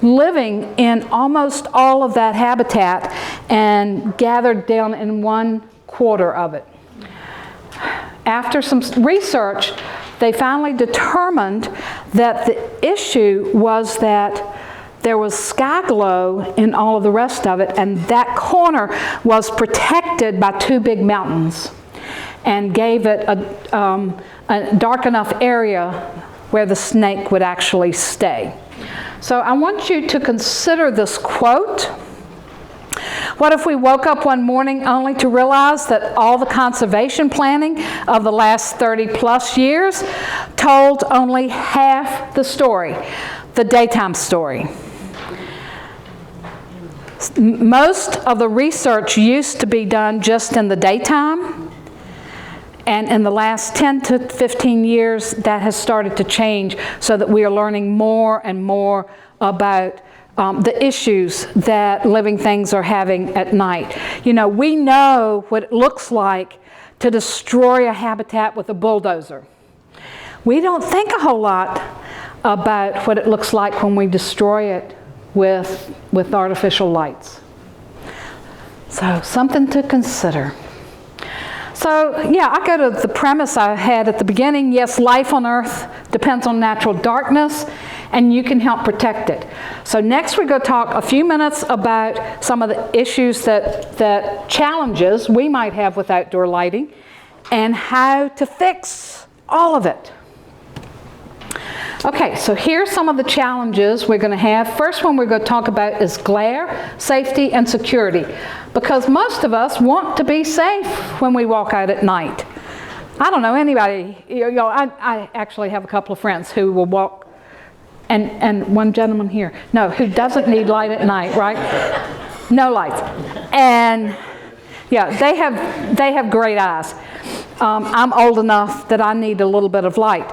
living in almost all of that habitat and gathered down in 1/4 of it. After some research, they finally determined that the issue was that there was sky glow in all of the rest of it, and that corner was protected by 2 big mountains and gave it a dark enough area where the snake would actually stay. So I want you to consider this quote. What if we woke up one morning only to realize that all the conservation planning of the last 30+ years told only half the story, the daytime story? Most of the research used to be done just in the daytime, and in the last 10 to 15 years that has started to change so that we are learning more and more about the issues that living things are having at night. We know what it looks like to destroy a habitat with a bulldozer. We don't think a whole lot about what it looks like when we destroy it with artificial lights. So something to consider. So yeah, I go to the premise I had at the beginning. Yes, life on Earth depends on natural darkness, and you can help protect it. So next we're going to talk a few minutes about some of the issues that challenges we might have with outdoor lighting and how to fix all of it. Okay, so here's some of the challenges we're going to have. First one we're going to talk about is glare, safety, and security. Because most of us want to be safe when we walk out at night. I don't know anybody, I actually have a couple of friends who will walk, and one gentleman here, who doesn't need light at night, right? No lights. And yeah, they have great eyes. I'm old enough that I need a little bit of light.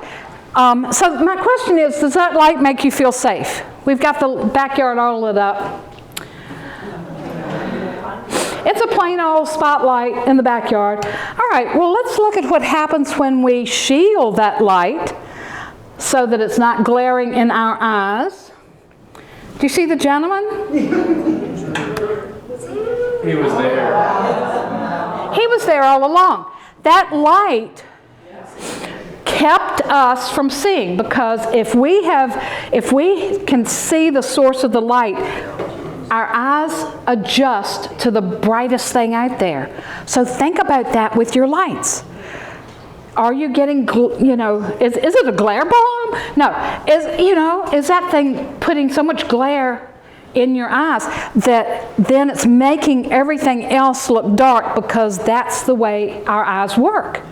So my question is, does that light make you feel safe? We've got the backyard all lit up. It's a plain old spotlight in the backyard. All right, well, let's look at what happens when we shield that light so that it's not glaring in our eyes. Do you see the gentleman? He was there. He was there all along. That light kept us from seeing, because if we can see the source of the light, our eyes adjust to the brightest thing out there. So think about that with your lights. Are you getting, is it a glare bomb? No. Is that thing putting so much glare in your eyes that then it's making everything else look dark, because that's the way our eyes work.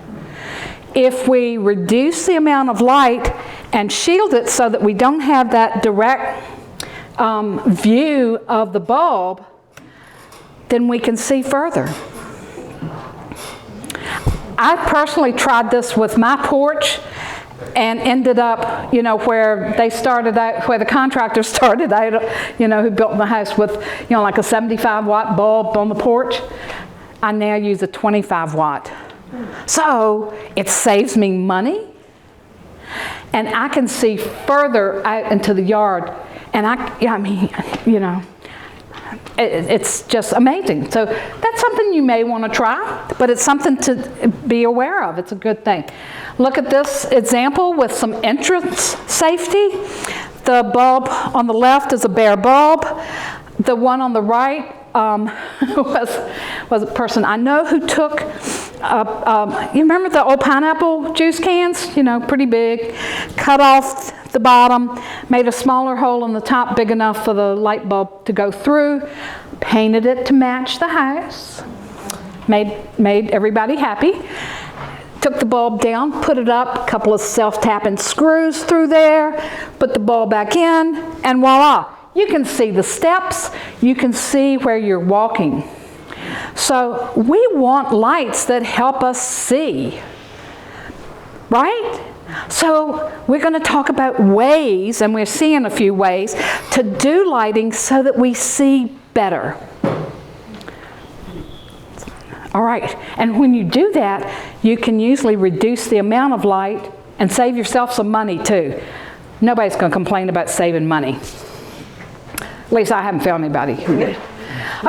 If we reduce the amount of light and shield it so that we don't have that direct view of the bulb, then we can see further. I personally tried this with my porch and ended up, where they started out, where the contractor started out, who built my house with, like a 75-watt bulb on the porch. I now use a 25-watt. So it saves me money, and I can see further out into the yard. And it's just amazing. So that's something you may want to try, but it's something to be aware of. It's a good thing. Look at this example with some entrance safety. The bulb on the left is a bare bulb. The one on the right was a person I know who took, you remember the old pineapple juice cans? Pretty big. Cut off the bottom, made a smaller hole in the top big enough for the light bulb to go through, painted it to match the house, made everybody happy. Took the bulb down, put it up, a couple of self-tapping screws through there, put the bulb back in, and voila. You can see the steps, you can see where you're walking. So we want lights that help us see, right? So we're going to talk about ways, and we're seeing a few ways, to do lighting so that we see better. All right, and when you do that, you can usually reduce the amount of light and save yourself some money too. Nobody's going to complain about saving money. At least I haven't found anybody who did.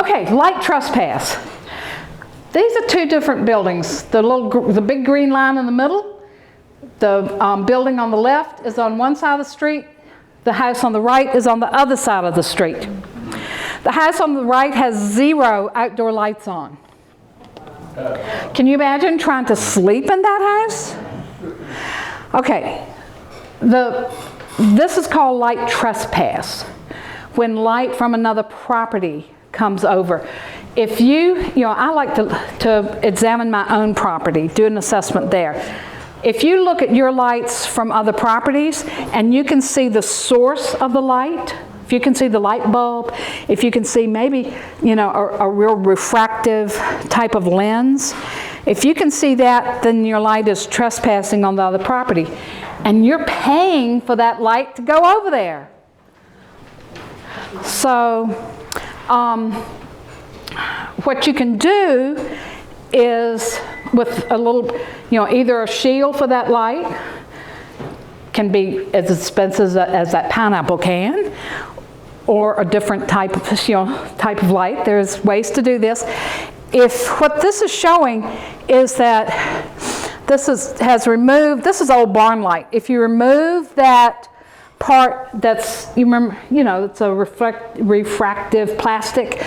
Okay, light trespass. These are two different buildings. The big green line in the middle, the building on the left is on one side of the street. The house on the right is on the other side of the street. The house on the right has 0 outdoor lights on. Can you imagine trying to sleep in that house? Okay, this is called light trespass. When light from another property comes over. If I like to examine my own property, do an assessment there. If you look at your lights from other properties and you can see the source of the light, if you can see the light bulb, if you can see maybe, a real refractive type of lens, if you can see that, then your light is trespassing on the other property. And you're paying for that light to go over there. So, what you can do is with a little, either a shield for that light, can be as expensive as that pineapple can, or a different type of light. There's ways to do this. If what this is showing is that this is old barn light. If you remove that part that's, it's a refractive plastic,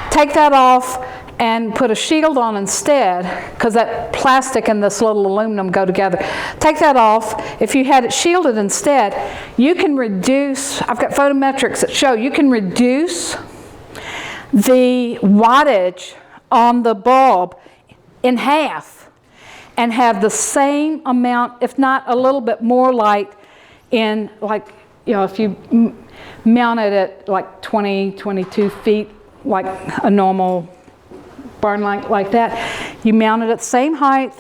take that off and put a shield on instead, because that plastic and this little aluminum go together. Take that off. If you had it shielded instead, you can reduce, I've got photometrics that show you can reduce the wattage on the bulb in half and have the same amount, if not a little bit more light in, like, if you mount it at like 20, 22 feet, like a normal barn light like that, you mount it at the same height,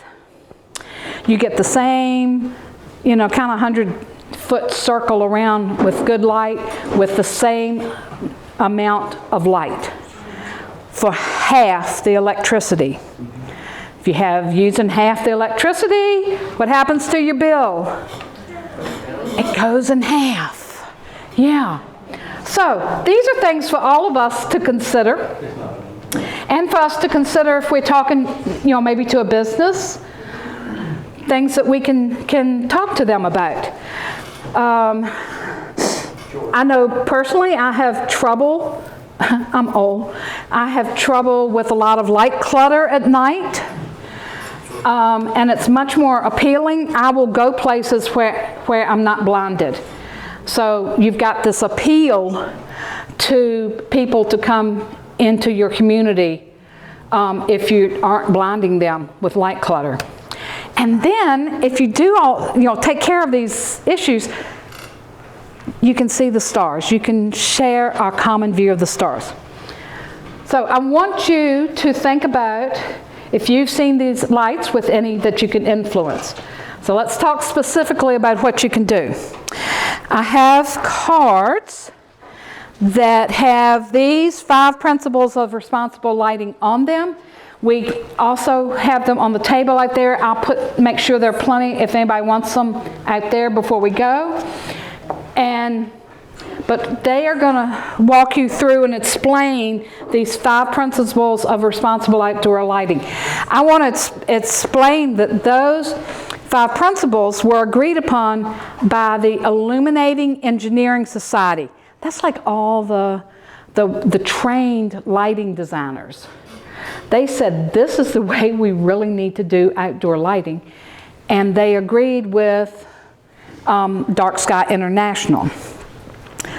you get the same, kind of 100-foot circle around with good light with the same amount of light for half the electricity. If you have using half the electricity, what happens to your bill? It goes in half. Yeah. So these are things for all of us to consider, and for us to consider if we're talking, maybe to a business, things that we can talk to them about. I know personally I have trouble, I'm old, I have trouble with a lot of light clutter at night. And it's much more appealing. I will go places where I'm not blinded. So you've got this appeal to people to come into your community if you aren't blinding them with light clutter. And then if you do take care of these issues, you can see the stars. You can share our common view of the stars. So I want you to think about if you've seen these lights with any that you can influence. So let's talk specifically about what you can do. I have cards that have these 5 principles of responsible lighting on them. We also have them on the table out there. I'll make sure there are plenty if anybody wants them out there before we go. But they are going to walk you through and explain these 5 principles of responsible outdoor lighting. I want to explain that those 5 principles were agreed upon by the Illuminating Engineering Society. That's like all the trained lighting designers. They said this is the way we really need to do outdoor lighting, and they agreed with Dark Sky International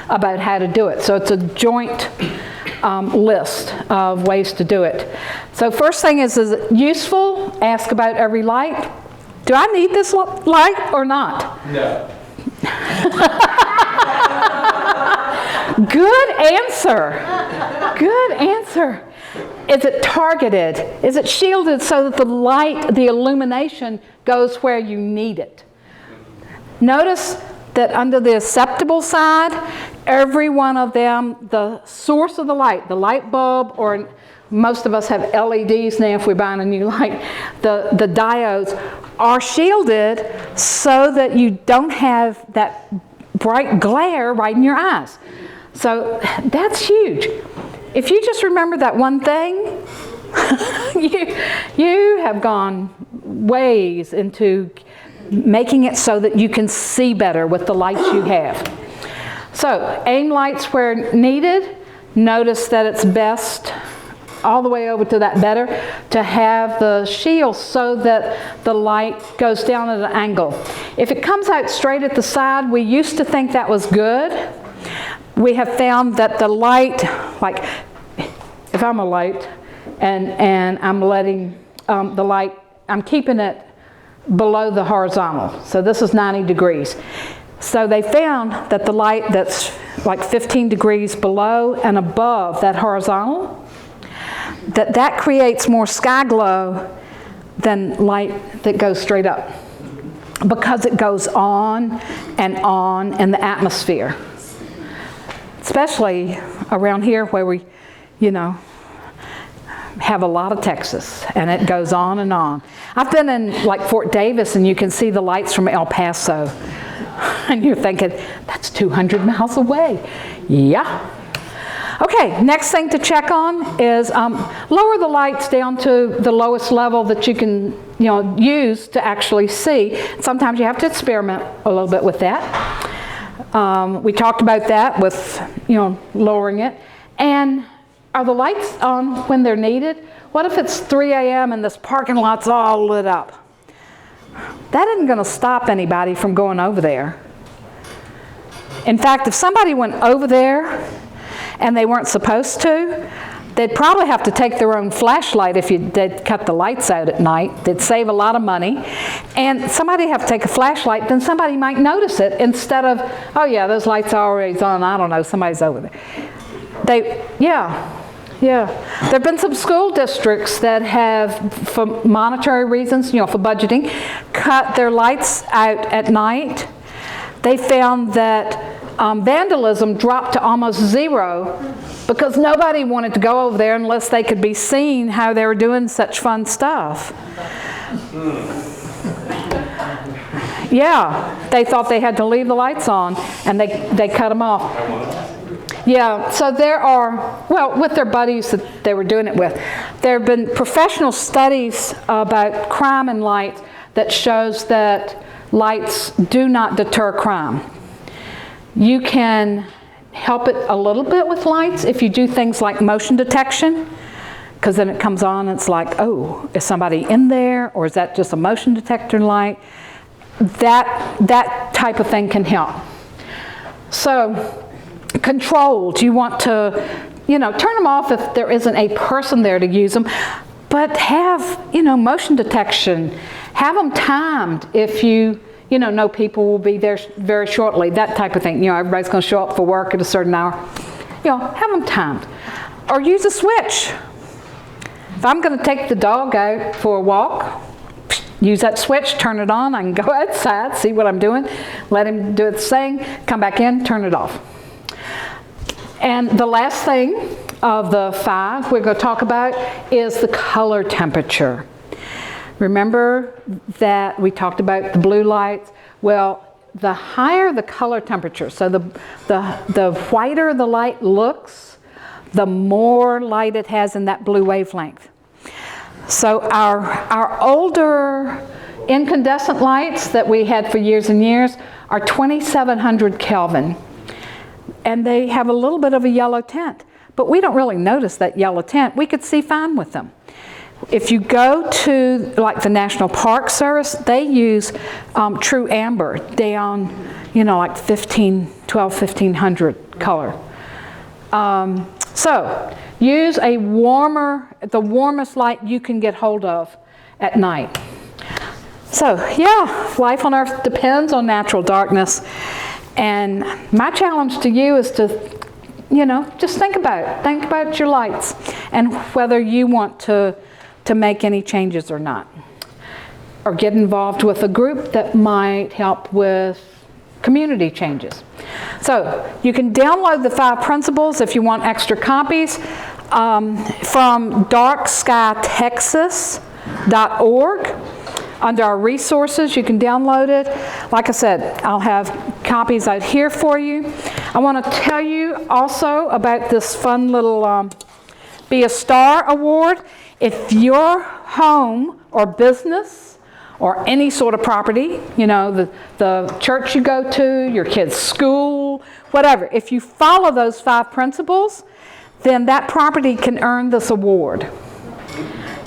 about how to do it. So it's a joint list of ways to do it. So first thing is it useful? Ask about every light. Do I need this light or not? No. Good answer. Good answer. Is it targeted? Is it shielded so that the light, the illumination, goes where you need it? Notice that under the acceptable side, every one of them, the source of the light bulb, or most of us have LEDs now if we're buying a new light, the diodes are shielded so that you don't have that bright glare right in your eyes. So that's huge. If you just remember that one thing, you have gone ways into making it so that you can see better with the lights you have. So aim lights where needed. Notice that it's best all the way over to that better to have the shield so that the light goes down at an angle. If it comes out straight at the side, we used to think that was good. We have found that the light, like if I'm a light and I'm letting the light, I'm keeping it below the horizontal. So this is 90 degrees. So they found that the light that's like 15 degrees below and above that horizontal, that creates more sky glow than light that goes straight up, because it goes on in the atmosphere. Especially around here where we, have a lot of Texas, and it goes on and on. I've been in like Fort Davis, and you can see the lights from El Paso. And you're thinking, that's 200 miles away. Yeah. Okay, next thing to check on is lower the lights down to the lowest level that you can use to actually see. Sometimes you have to experiment a little bit with that. We talked about that with lowering it. And are the lights on when they're needed? What if it's 3 a.m. and this parking lot's all lit up? That isn't going to stop anybody from going over there. In fact, if somebody went over there and they weren't supposed to, they'd probably have to take their own flashlight if they'd cut the lights out at night. They'd save a lot of money. And somebody have to take a flashlight, then somebody might notice it instead of, oh yeah, those lights are always on, I don't know, somebody's over there. Yeah. There have been some school districts that have, for monetary reasons, for budgeting, cut their lights out at night. They found that vandalism dropped to almost zero because nobody wanted to go over there unless they could be seen how they were doing such fun stuff. Yeah, they thought they had to leave the lights on, and they cut them off. Yeah, so there are, well, with their buddies that they were doing it with, there have been professional studies about crime and lights that shows that lights do not deter crime. You can help it a little bit with lights if you do things like motion detection, because then it comes on and it's like, oh, is somebody in there, or is that just a motion detector light? That type of thing can help. So, controlled, you want to, you know, turn them off if there isn't a person there to use them, but have, you know, motion detection. Have them timed if you know people will be there very shortly, that type of thing. You know, everybody's going to show up for work at a certain hour. You know, have them timed. Or use a switch. If I'm going to take the dog out for a walk, use that switch, turn it on, I can go outside, see what I'm doing, let him do its thing, come back in, turn it off. And the last thing of the 5 we're going to talk about is the color temperature. Remember that we talked about the blue lights? Well, the higher the color temperature, so the whiter the light looks, the more light it has in that blue wavelength. So our older incandescent lights that we had for years and years are 2700 Kelvin. And they have a little bit of a yellow tint. But we don't really notice that yellow tint. We could see fine with them. If you go to like the National Park Service, they use true amber down, you know, like 1500 color. So use the warmest light you can get hold of at night. So yeah, life on Earth depends on natural darkness. And my challenge to you is to, you know, just think about your lights and whether you want to make any changes or not. Or get involved with a group that might help with community changes. So you can download the 5 principles if you want extra copies from darkskytexas.org. Under our resources, you can download it. Like I said, I'll have copies out here for you. I want to tell you also about this fun little Be a Star Award. If your home or business or any sort of property, you know, the church you go to, your kid's school, whatever, if you follow those 5 principles, then that property can earn this award.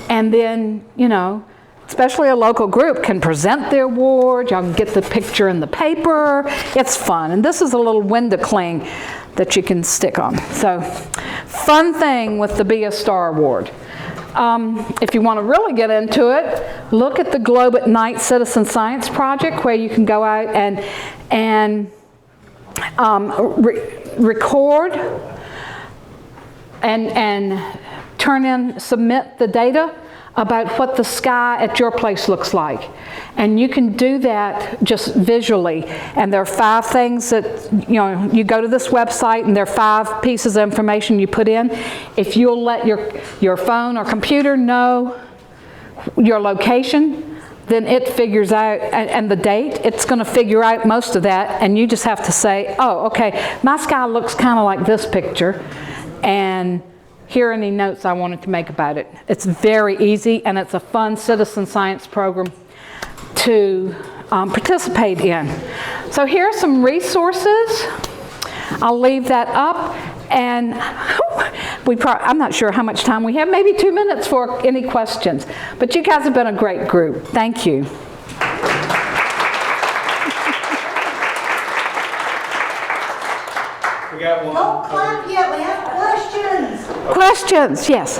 And then, you know, especially a local group can present the award. Y'all can get the picture in the paper. It's fun. And this is a little window cling that you can stick on. So, fun thing with the Be a Star Award. If you want to really get into it, look at the Globe at Night Citizen Science Project, where you can go out and record and submit the data about what the sky at your place looks like. And you can do that just visually. And there are 5 things that, you know, you go to this website and there are 5 pieces of information you put in. If you'll let your phone or computer know your location, then it figures out, and the date, it's going to figure out most of that. And you just have to say, oh, okay, my sky looks kind of like this picture. And here are any notes I wanted to make about it. It's very easy, and it's a fun citizen science program to participate in. So here are some resources. I'll leave that up, and I'm not sure how much time we have, maybe 2 minutes for any questions. But you guys have been a great group. Thank you. We got one. Don't clap yet, we have questions. Questions, yes.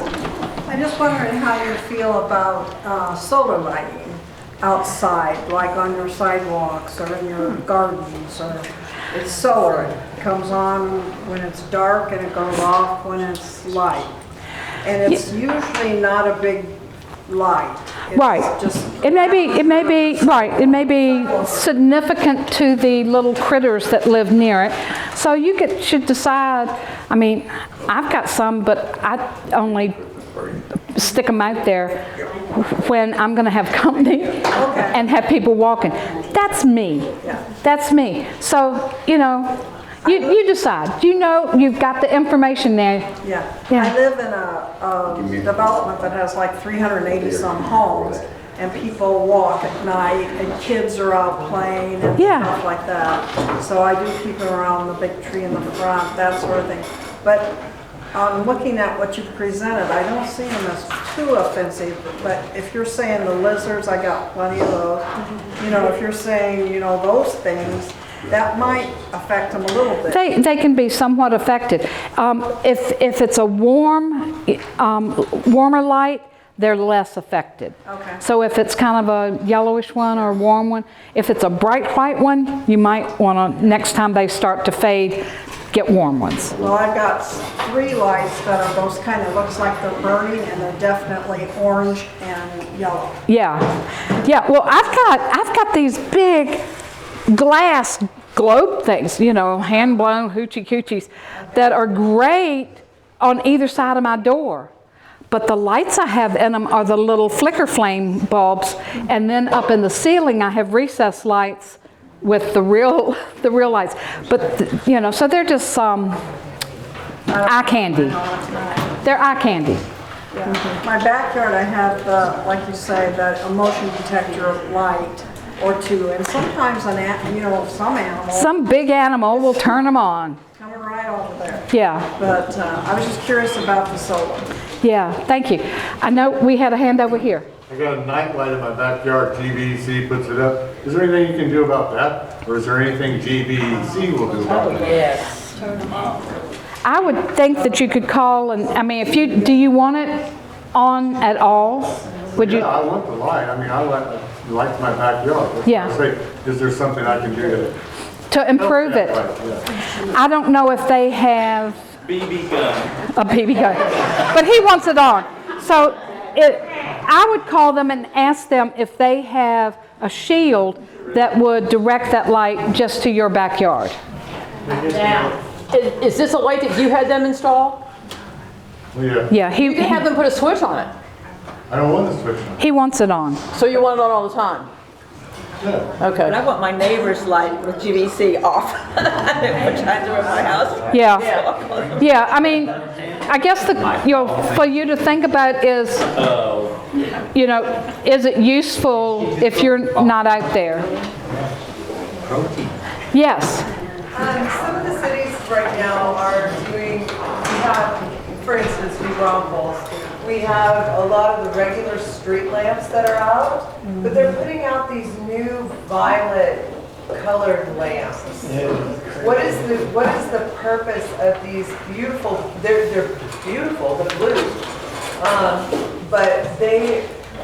I'm just wondering how you feel about solar lighting outside, like on your sidewalks or in your gardens, or it's solar. It comes on when it's dark and it goes off when it's light. And it's usually not a big light. It's Right. Just, It may be significant to the little critters that live near it. So you should decide, I mean, I've got some, but I only stick them out there when I'm going to have company and have people walking. That's me. That's me. So, you know, you decide. You know, you've got the information there. yeah. Yeah. I live in a development that has like 380 some homes, and people walk at night, and kids are out playing and stuff like that. So I do keep them around the big tree in the front, that sort of thing. But looking at what you've presented, I don't see them as too offensive, but if you're saying the lizards, I got plenty of those. You know, if you're saying, you know, those things, that might affect them a little bit. They can be somewhat affected. If it's a warmer light, they're less affected. Okay. So if it's kind of a yellowish one or a warm one, if it's a bright white one, you might want to, next time they start to fade, get warm ones. Well, I've got 3 lights that are those kind of, looks like they're burning, and they're definitely orange and yellow. Yeah, yeah. Well, I've got these big glass globe things, you know, hand blown hoochie coochies, that are great on either side of my door. But the lights I have in them are the little flicker flame bulbs, and then up in the ceiling I have recessed lights with the real lights. But you know, so they're just eye candy. They're eye candy. Yeah. My backyard, I have the, like you say, the motion detector light or 2, and sometimes some animal. Some big animal will turn them on. Coming right over there. Yeah. But I was just curious about the solar. Yeah. Thank you. I know we had a hand over here. I got a night light in my backyard. GBC puts it up. Is there anything you can do about that, or is there anything GBC will do about it? Yes. I would think that you could call and, I mean, do you want it on at all? Would you? Yeah, I want the light. I mean, I like the light in my backyard. Yeah. Say, is there something I can do To improve it. Yeah. I don't know if they have BB gun. a BB gun, but he wants it on. So I would call them and ask them if they have a shield that would direct that light just to your backyard. Now, is this a light that you had them install? Yeah. Yeah, You can have them put a switch on it. I don't want the switch on. he wants it on. So you want it on all the time? Yeah. Okay. I want my neighbor's light with GVC off, which I do at my house. Yeah. Yeah, I mean, I guess for you to think about is, you know, is it useful if you're not out there? Yes. Some of the cities right now are doing, we have, for instance, New Braunfels, we have a lot of the regular street lamps that are out, but they're putting out these new violet colored lamps. What is the purpose of these beautiful, they're beautiful, they're blue, but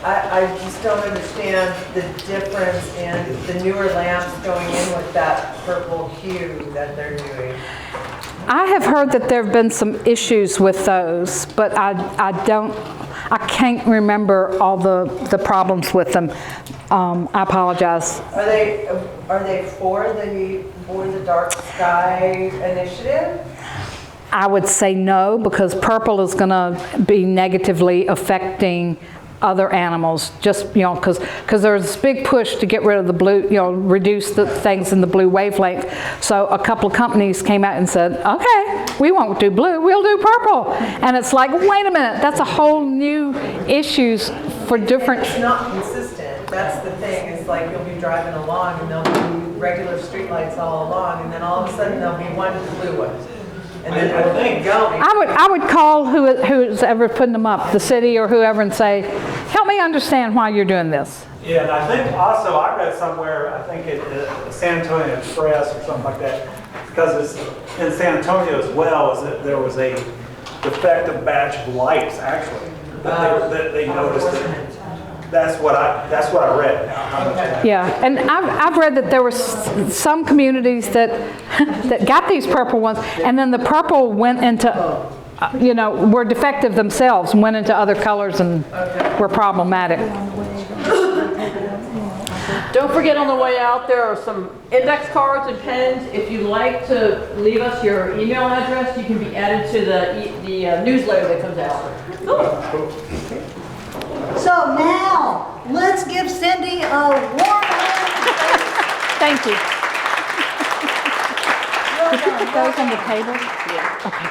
I just don't understand the difference in the newer lamps going in with that purple hue that they're doing. I have heard that there have been some issues with those, but I can't remember all the problems with them. I apologize. Are they for the dark sky initiative? I would say no, because purple is going to be negatively affecting other animals, just, you know, because there's this big push to get rid of the blue, you know, reduce the things in the blue wavelength. So a couple of companies came out and said, okay, we won't do blue, we'll do purple. And it's like, wait a minute, that's a whole new issues for different. It's not consistent. That's the thing. It's like you'll be driving along and there'll be regular streetlights all along, and then all of a sudden there'll be one blue one. And then I think I would call who's ever putting them up, the city or whoever, and say, help me understand why you're doing this. Yeah, and I think also, I read somewhere, I think it San Antonio Express or something like that, because it's in San Antonio as well, is that there was a defective batch of lights, actually, that they noticed. That's what I read. Yeah, and I've read that there were some communities that got these purple ones, and then the purple went into you know, were defective themselves and went into other colors and were problematic. Don't forget on the way out, there are some index cards and pens. If you'd like to leave us your email address, you can be added to the newsletter that comes out. So now, let's give Cindy a warm hand. Thank you. Did you put those on the table? Yeah. Okay.